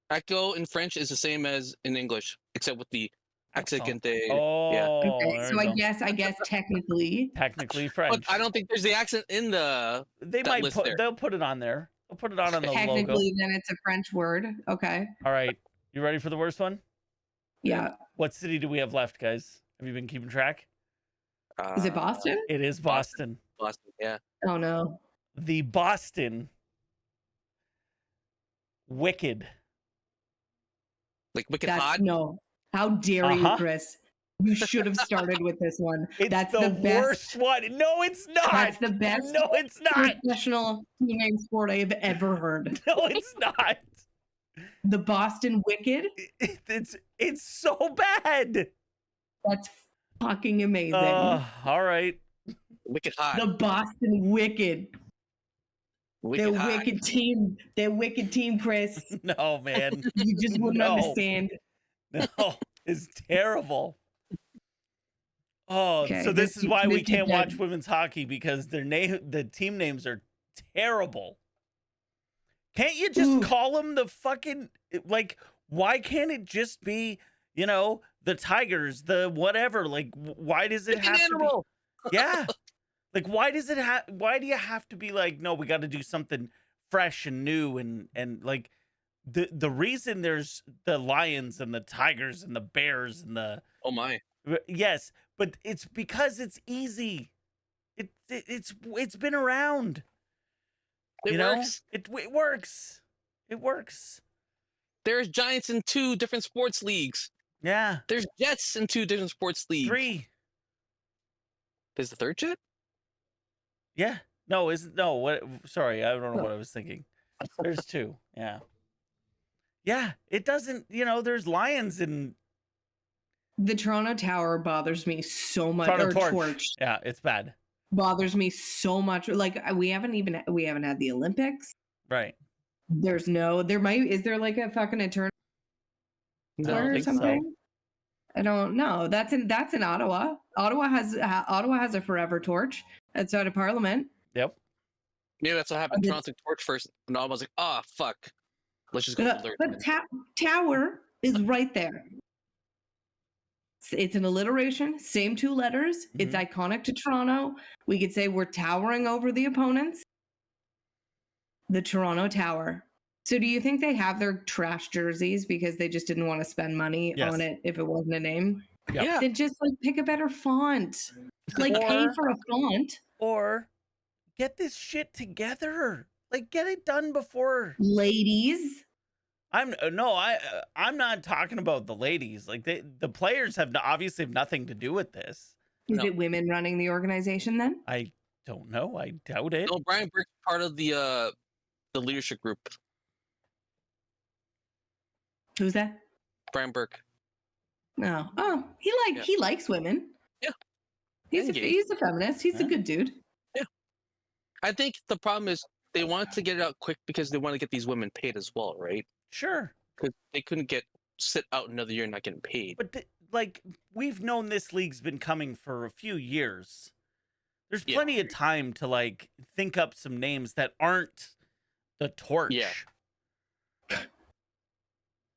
Echo in French is the same as in English, except with the accent. Oh, yeah. Okay, so I guess technically French. But I don't think there's the accent in the. They'll put it on there. They'll put it on the technically, logo. then it's a French word. Okay. All right, you ready for the worst one? Yeah. What city do we have left, guys? Have you been keeping track? Is it Boston? It is Boston. Boston, yeah. Oh no. The Boston Wicked. Like Wicked Hot? No. How dare you, Chris? You should have started with this one. It's That's the the best. worst one. No, it's not. That's the best No, it's not. professional team name sport I have ever heard. No, it's not. The Boston Wicked. It's so bad. That's fucking amazing. All right. Wicked hot. The Boston Wicked. Wicked Their hot. wicked team. Their wicked team, Chris. No, man. You just wouldn't No. understand. No, it's terrible. Oh, Okay, so this is why we this can't is watch dead. women's hockey because the team names are terrible. Can't you just Ooh. call them the fucking like? Why can't it just be the Tigers, the whatever? Like, why does it Pick an have to animal. be? Yeah, like why does it have? Why do you have to be like? No, we got to do something fresh and new and like the reason there's the Lions and the Tigers and the Bears and the Oh my. yes, but it's because it's easy. It's been around. It works. It works. It works. There's Giants in 2 different sports leagues. Yeah. There's Jets in 2 different sports leagues. 3. There's the third Jet? Yeah. No, what sorry, I don't know what I was thinking. There's 2. Yeah. Yeah, it doesn't, there's Lions in The Toronto Tower bothers me so much. Toronto Or Torch. Yeah, it's bad. bothers me so much. Like we haven't had the Olympics. Right. Is there like a fucking eternal I don't or think so. something? I don't know. That's in Ottawa. Ottawa has a forever torch outside of Parliament. Yep. Maybe that's what happened. Okay. Toronto took Torch first, and I was like, "Ah, fuck. Let's just go for the But Tower is right there. It's an alliteration, same 2 letters. It's iconic to Toronto. We could say we're towering over the opponents. The Toronto Tower. So do you think they have their trash jerseys because they just didn't want to spend money Yes. on it if it wasn't a name? Yep. Yeah. Then just like pick a better font. Like pay Or- for a font. Or get this shit together. Like get it done before. Ladies. I'm not talking about the ladies. Like the players obviously have nothing to do with this. Is No. it women running the organization then? I don't know. I doubt it. No, Brian Burke's part of the leadership group. Who's that? Brian Burke. No. Oh, Yeah. he likes women. Yeah. He's And a, gay. he's a feminist. He's a Yeah. good dude. I think the problem is they wanted to get it out quick because they want to get these women paid as well, right? Sure. Because they couldn't sit out another year not getting paid. But we've known this league's been coming for a few years. There's Yeah. plenty of time to like think up some names that aren't the torch. Yeah.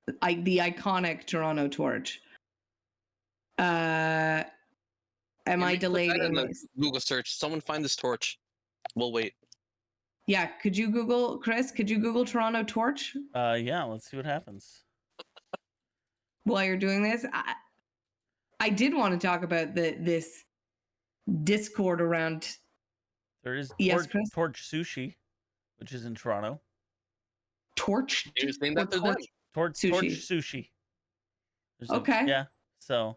The iconic Toronto torch. Am And I we put delayed that in in the this? Google search. Someone find this torch. We'll wait. Yeah, could you Google, Chris? Could you Google Toronto torch Yeah, let's see what happens. while you're doing this? I did want to talk about this discord around. There is Yes, Chris? Torch Sushi, which is in Toronto. Torch. Maybe it's named or after them. torch? Torch Sushi. Sushi. Okay. Yeah. So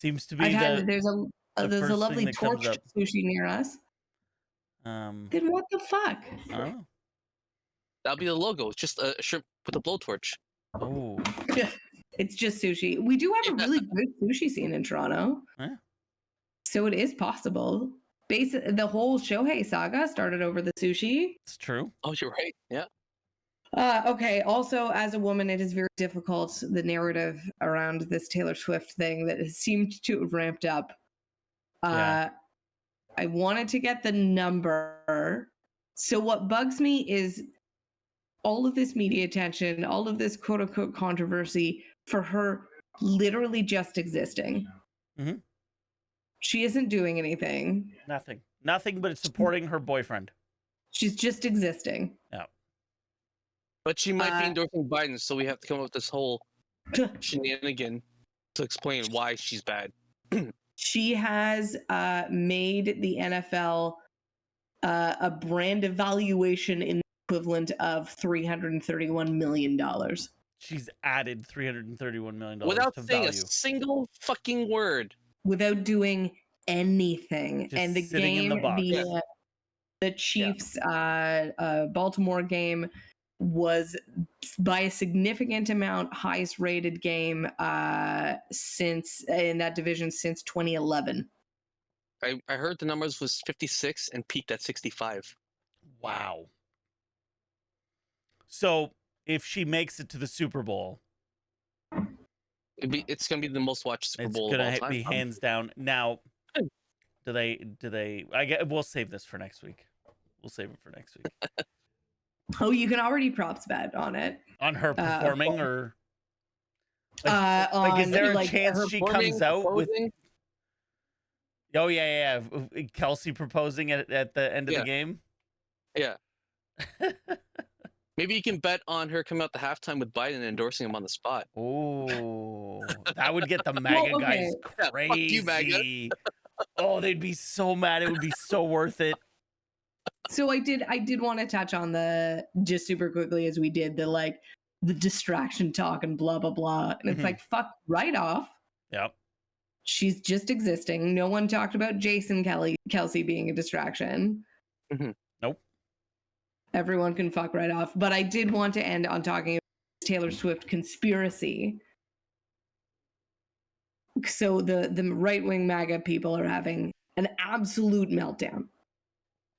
seems to be I've had there's the a first thing lovely that comes torch up. sushi near us. I Then what the fuck? don't know. That'll be the logo. It's just a shrimp with a blowtorch. Oh, It's just sushi. We do have a really good sushi scene in Toronto. Yeah. So it is possible. The whole Shohei saga started over the sushi. it's true. Oh, you're right. Yeah. Okay. Also, as a woman, it is very difficult, the narrative around this Taylor Swift thing that has seemed to have ramped up. Yeah. I wanted to get the number. So what bugs me is all of this media attention, all of this quote unquote controversy for her literally just existing. Mhm. She isn't doing anything. Nothing but supporting her boyfriend. She's just existing. But she might be Uh, endorsing Biden, so we have to come up with this whole shenanigan to explain why she's bad. She has made the NFL a brand evaluation in the equivalent of $331 million. She's added $331 million without to saying a value. single fucking word. Without doing anything. Just And the sitting in game, the box. the Chiefs Baltimore game was by a significant amount highest rated game since in that division since 2011. I heard the numbers was 56 and peaked at 65. Wow. So if she makes it to the Super Bowl, It's gonna be the most watched Super it's Bowl of all gonna time. be hands down. Now, do they? We'll save this for next week. We'll save it for next week. Oh, you can already props bet on it. On her performing, or on is there a like chance her she Performing, comes out with? proposing. Oh yeah. Kelsey proposing at the end of the game. Yeah. Maybe you can bet on her coming out the halftime with Biden and endorsing him on the spot. Oh, that would get the MAGA Well, guys Yeah, fuck crazy. you, MAGA. Oh, they'd be so mad. It would be so worth it. So I did want to touch on the just super quickly as we did the distraction talk and blah blah blah. And it's Mhm. like fuck right off. Yep. She's just existing. No one talked about Jason Kelsey being a distraction. Nope. Everyone can fuck right off. But I did want to end on talking about Taylor Swift conspiracy. So the right-wing MAGA people are having an absolute meltdown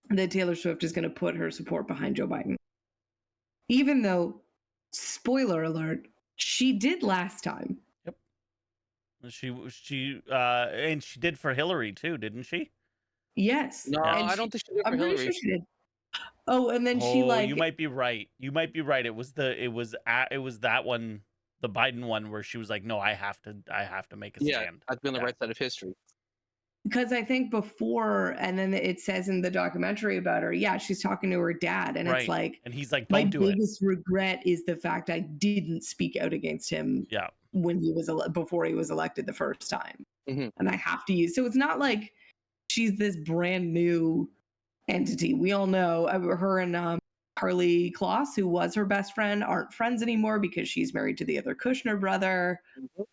that Taylor Swift is going to put her support behind Joe Biden. Even though, spoiler alert, she did last time. She and she did for Hillary too, didn't she? Yes. No, And I don't think she did for I'm pretty Hillary. sure she did. Oh, and then she you might be right. You might be right. It was that one, the Biden one, where she was like, "No, I have to make a stand." I've been on the Yeah. right side of history. because I think before, and then it says in the documentary about her, yeah, she's talking to her dad, and Right. it's like, And he's like, my "Don't do it." biggest regret is the fact I didn't speak out against him Yeah. when he was before he was elected the first time, Mhm. and I have to use. So it's not like she's this brand new entity. We all know her and Harley Kloss, who was her best friend, aren't friends anymore because she's married to the other Kushner brother. Mhm.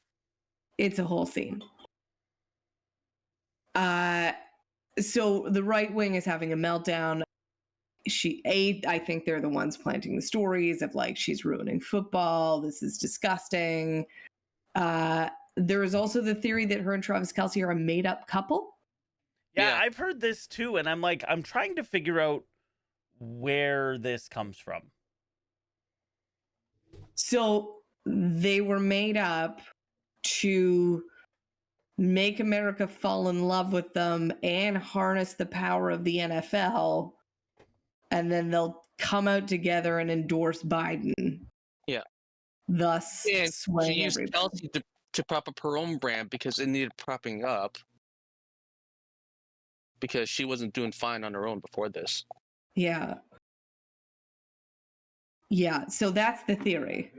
It's a whole scene. So the right wing is having a meltdown. I think they're the ones planting the stories of like, she's ruining football. This is disgusting. There is also the theory that her and Travis Kelce are a made up couple. Yeah, Yeah. I've heard this too, and I'm trying to figure out where this comes from. So they were made up to make America fall in love with them and harness the power of the NFL. And then they'll come out together and endorse Biden. Yeah. Thus And she swaying used everybody. Kelsey to prop up her own brand because it needed propping up. Because she wasn't doing fine on her own before this. Yeah. Yeah. So that's the theory.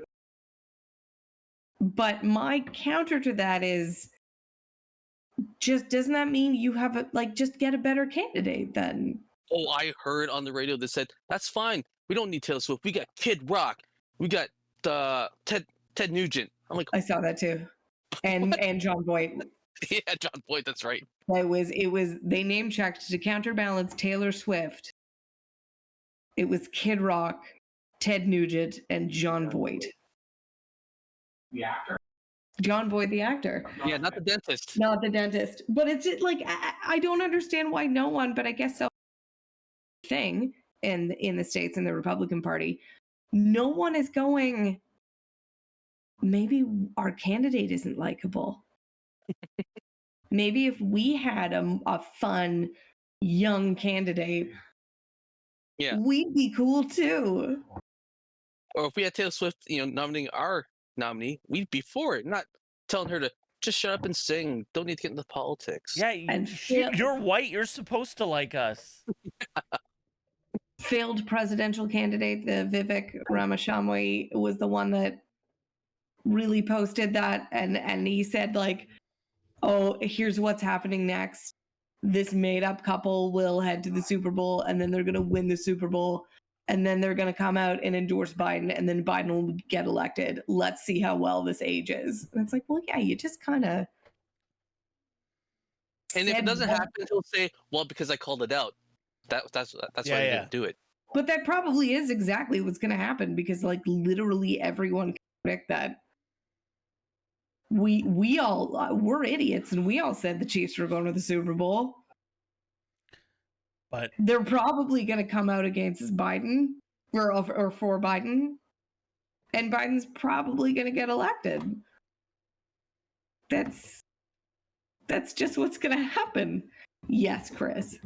But my counter to that is, just doesn't that mean you have just get a better candidate then? Oh, I heard on the radio that said, that's fine. We don't need Taylor Swift. We got Kid Rock. We got Ted Nugent. I'm like, I saw that too. And John Boyd. yeah, John Boyd, that's right. It was they name checked to counterbalance Taylor Swift. It was Kid Rock, Ted Nugent, and John Boyd. The actor? John Boyd, the actor. Yeah, not the dentist. Not the dentist. But it's like, I don't understand why no one, but I guess so thing in the States in the Republican Party, no one is going, maybe our candidate isn't likable. Maybe if we had a fun young candidate, Yeah. we'd be cool too. Or if we had Taylor Swift, nominating our nominee, we'd be for it. Not telling her to just shut up and sing. Don't need to get into politics. Yeah, And you're white. You're supposed to like us. Failed presidential candidate, the Vivek Ramaswamy, was the one that really posted that, and he said like, oh, here's what's happening next. This made up couple will head to the Super Bowl and then they're going to win the Super Bowl. and then they're going to come out and endorse Biden, and then Biden will get elected. Let's see how well this ages. And it's like, well, yeah, you just kind of. And if it doesn't happen, he'll say, "Well, because I called it out. That's why I didn't do it." But that probably is exactly what's going to happen, because like literally everyone can predict that. We're idiots, and we all said the Chiefs were going to the Super Bowl. But they're probably going to come out against Biden or for Biden, and Biden's probably going to get elected. That's just what's going to happen. Yes, Chris.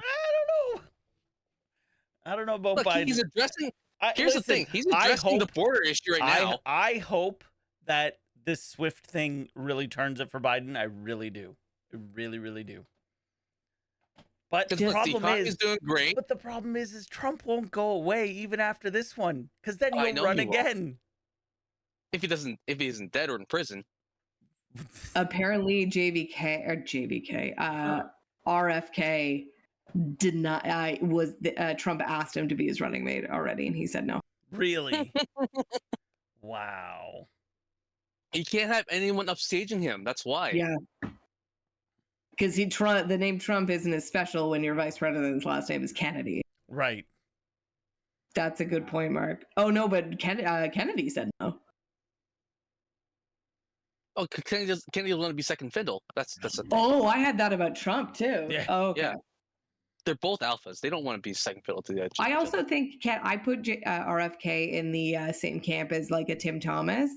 I don't know about Look, Biden. He's addressing. Here's the thing. He's addressing the border issue right now. I hope that this SWIFT thing really turns it for Biden. I really do. I really, really do. But the problem is doing great. But the problem is Trump won't go away even after this one, because then he'll run again. If he isn't dead or in prison. Apparently, RFK did not. Trump asked him to be his running mate already, and he said no. Really? Wow. He can't have anyone upstaging him. That's why. Yeah. Because the name Trump isn't as special when your vice president's last name is Kennedy. Right. That's a good point, Mark. Oh no, but Kennedy said no. Oh, Kennedy doesn't want to be second fiddle. That's the thing. Oh, I had that about Trump too. Yeah. Oh, okay. Yeah. They're both alphas. They don't want to be second fiddle to the other. I also think I put RFK in the same camp as like a Tim Thomas.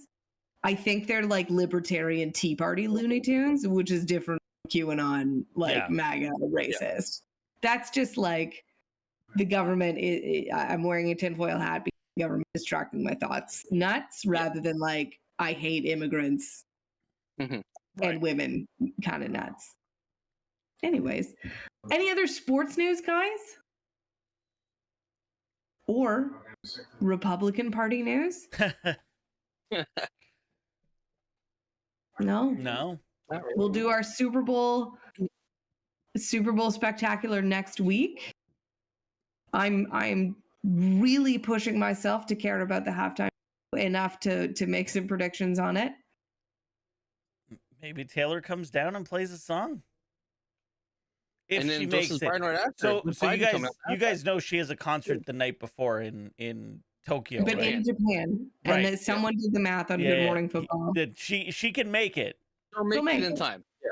I think they're like libertarian Tea Party Looney Tunes, which is different from QAnon, like MAGA racist. Yeah. That's just like the government. I'm wearing a tinfoil hat because the government is tracking my thoughts nuts rather than like I hate immigrants and women kind of nuts. Anyways, any other sports news, guys? Or Republican Party news? No. We'll do our Super Bowl spectacular next week. I'm really pushing myself to care about the halftime enough to make some predictions on it. Maybe Taylor comes down and plays a song. If she makes it. Right after. So you guys know she has a concert the night before in Tokyo, but right? in Japan, and then someone did the math on Good Morning Football. She can make it. She'll make it in time. Yeah.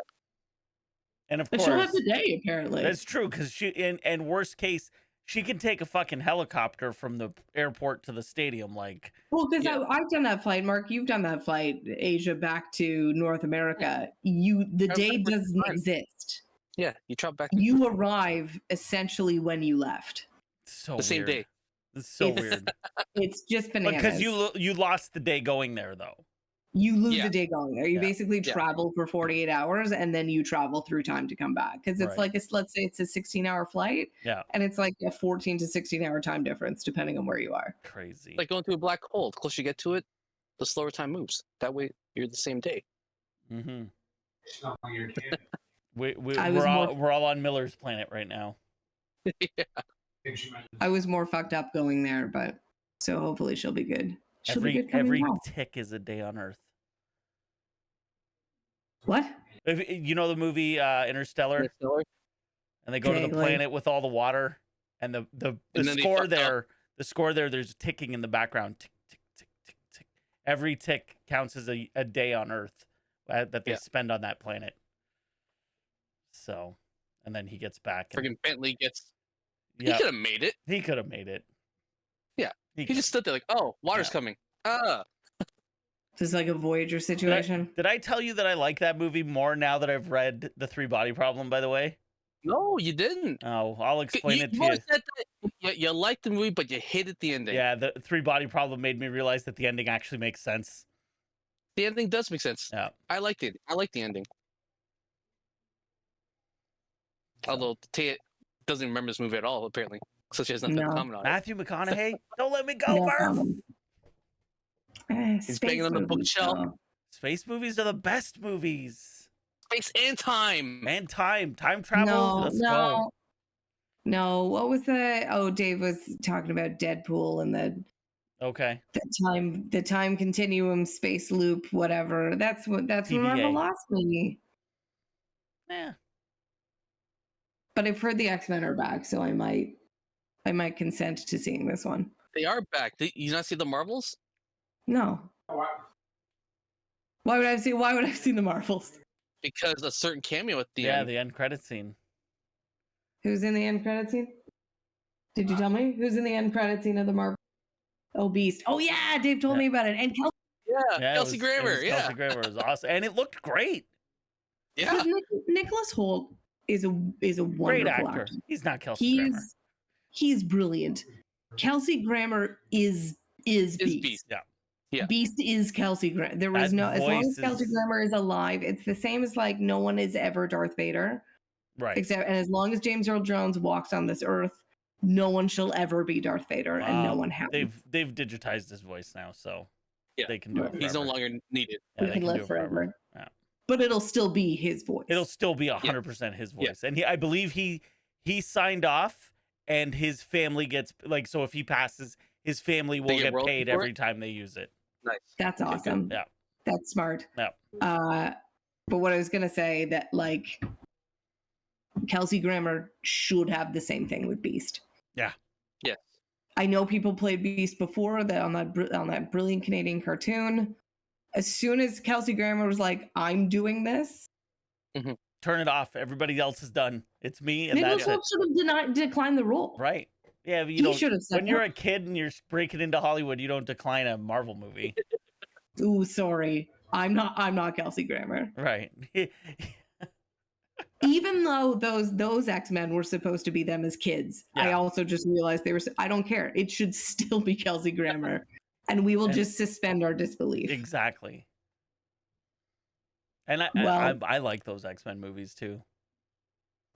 And of course, she'll have the day. Apparently, that's true, because and worst case, she can take a fucking helicopter from the airport to the stadium. Like, well, because I've done that flight, Mark. You've done that flight, Asia back to North America. The day doesn't exist. Yeah, you travel back. You arrive essentially when you left. So the same day. It's so weird. It's just bananas. Because you lost the day going there, though. You lose the day going there. You basically travel for 48 hours, and then you travel through time to come back. Because it's like, let's say it's a 16-hour flight. Yeah. And it's like a 14 to 16-hour time difference, depending on where you are. Crazy. Like going through a black hole. The closer you get to it, the slower time moves. That way, you're the same day. Mm-hmm. It's not like you're a kid. We're all on Miller's planet right now. Yeah. I was more fucked up going there, but so hopefully she'll be good. Every tick is a day on Earth. What? You know the movie Interstellar? And they go to the planet with all the water, and the score there, there's ticking in the background. Tick, tick, tick, tick, tick. Every tick counts as a day on Earth that they spend on that planet. So, and then he gets back. Friggin' Bentley gets. He could have made it. He could have made it. Yeah. He just stood there like, oh, water's coming. This is like a Voyager situation. Did I tell you that I like that movie more now that I've read The Three Body Problem, by the way? No, you didn't. Oh, I'll explain it to you. Said that you liked the movie, but you hated the ending. Yeah, The Three Body Problem made me realize that the ending actually makes sense. The ending does make sense. Yeah. I liked it. I like the ending. Although Tia doesn't remember this movie at all, apparently. So she has nothing to comment on it. Matthew McConaughey? Don't let me go, Murph! He's banging on the bookshelf. Space movies are the best movies. Space and time. And time. Time travel. Let's go. No, what was the? Oh, Dave was talking about Deadpool and Okay. the time continuum, space loop, whatever. That's what Marvel TVA. lost me. Yeah. But I've heard the X-Men are back, so I might consent to seeing this one. They are back. You not see the Marvels? No. Oh, wow. Why would I see the Marvels? Because a certain cameo at the Yeah, end. the end credit scene. Who's in the end credit scene? Did you tell me? Who's in the end credit scene of the Marvel? Oh, Beast. Oh yeah, Dave told Yeah. me about it. And Yeah, Kelsey Grammer. Kelsey Yeah. Grammer was awesome, and it looked great. Yeah. Nicholas Hoult is a wonderful Great actor. actor. He's not Kelsey Grammer. He's brilliant. Kelsey Grammer is Beast. Yeah. Yeah. Beast is Kelsey Grammer. There was That no, as long voice as Kelsey is- Grammer is alive, it's the same as like no one is ever Darth Vader. Right. Except, and as long as James Earl Jones walks on this earth, no one shall ever be Darth Vader, and no one has. They've digitized his voice now, so Yeah. they can do it. He's no forever. longer needed. Yeah, He they can can live do it forever. forever. Yeah. But it'll still be his voice. It'll still be 100% his voice, and I believe he signed off, and his family gets like, so if he passes, his family will get get royalty paid for every it? time they use it. Nice. That's Okay, good. awesome. Yeah. That's smart. Yeah. But what I was gonna say that like Kelsey Grammer should have the same thing with Beast. Yeah. Yes. I know people played Beast before on that brilliant Canadian cartoon. As soon as Kelsey Grammer was like, "I'm doing this," Turn it off. Everybody else is done. It's me, and Nicholas that's it. Hoult should have declined the role. Right. Yeah, but you He don't. should have said When you're no. a kid and you're breaking into Hollywood, you don't decline a Marvel movie. Ooh, sorry. I'm not Kelsey Grammer. Right. Even though those X-Men were supposed to be them as kids, I Yeah. also just realized they were. I don't care. It should still be Kelsey Grammer, and we will And- just suspend our disbelief. Exactly. And I like those X-Men movies too.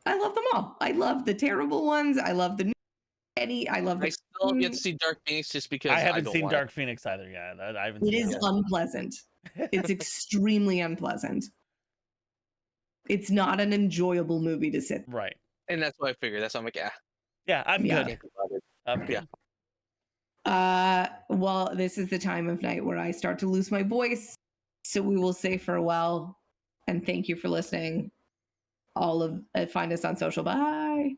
I love them all. I love the terrible ones. I love the Eddie. I love I the. still have yet to see Dark Phoenix just because I haven't don't seen want Dark Phoenix either yet. I haven't It seen is that one. unpleasant. It's extremely unpleasant. It's not an enjoyable movie to sit. Right. it. And that's what I figured. That's why I'm like, Yeah, I'm Yeah. good. can't think about it. I'm good. Well, this is the time of night where I start to lose my voice. So we will say farewell and thank you for listening. Find us on social. Bye.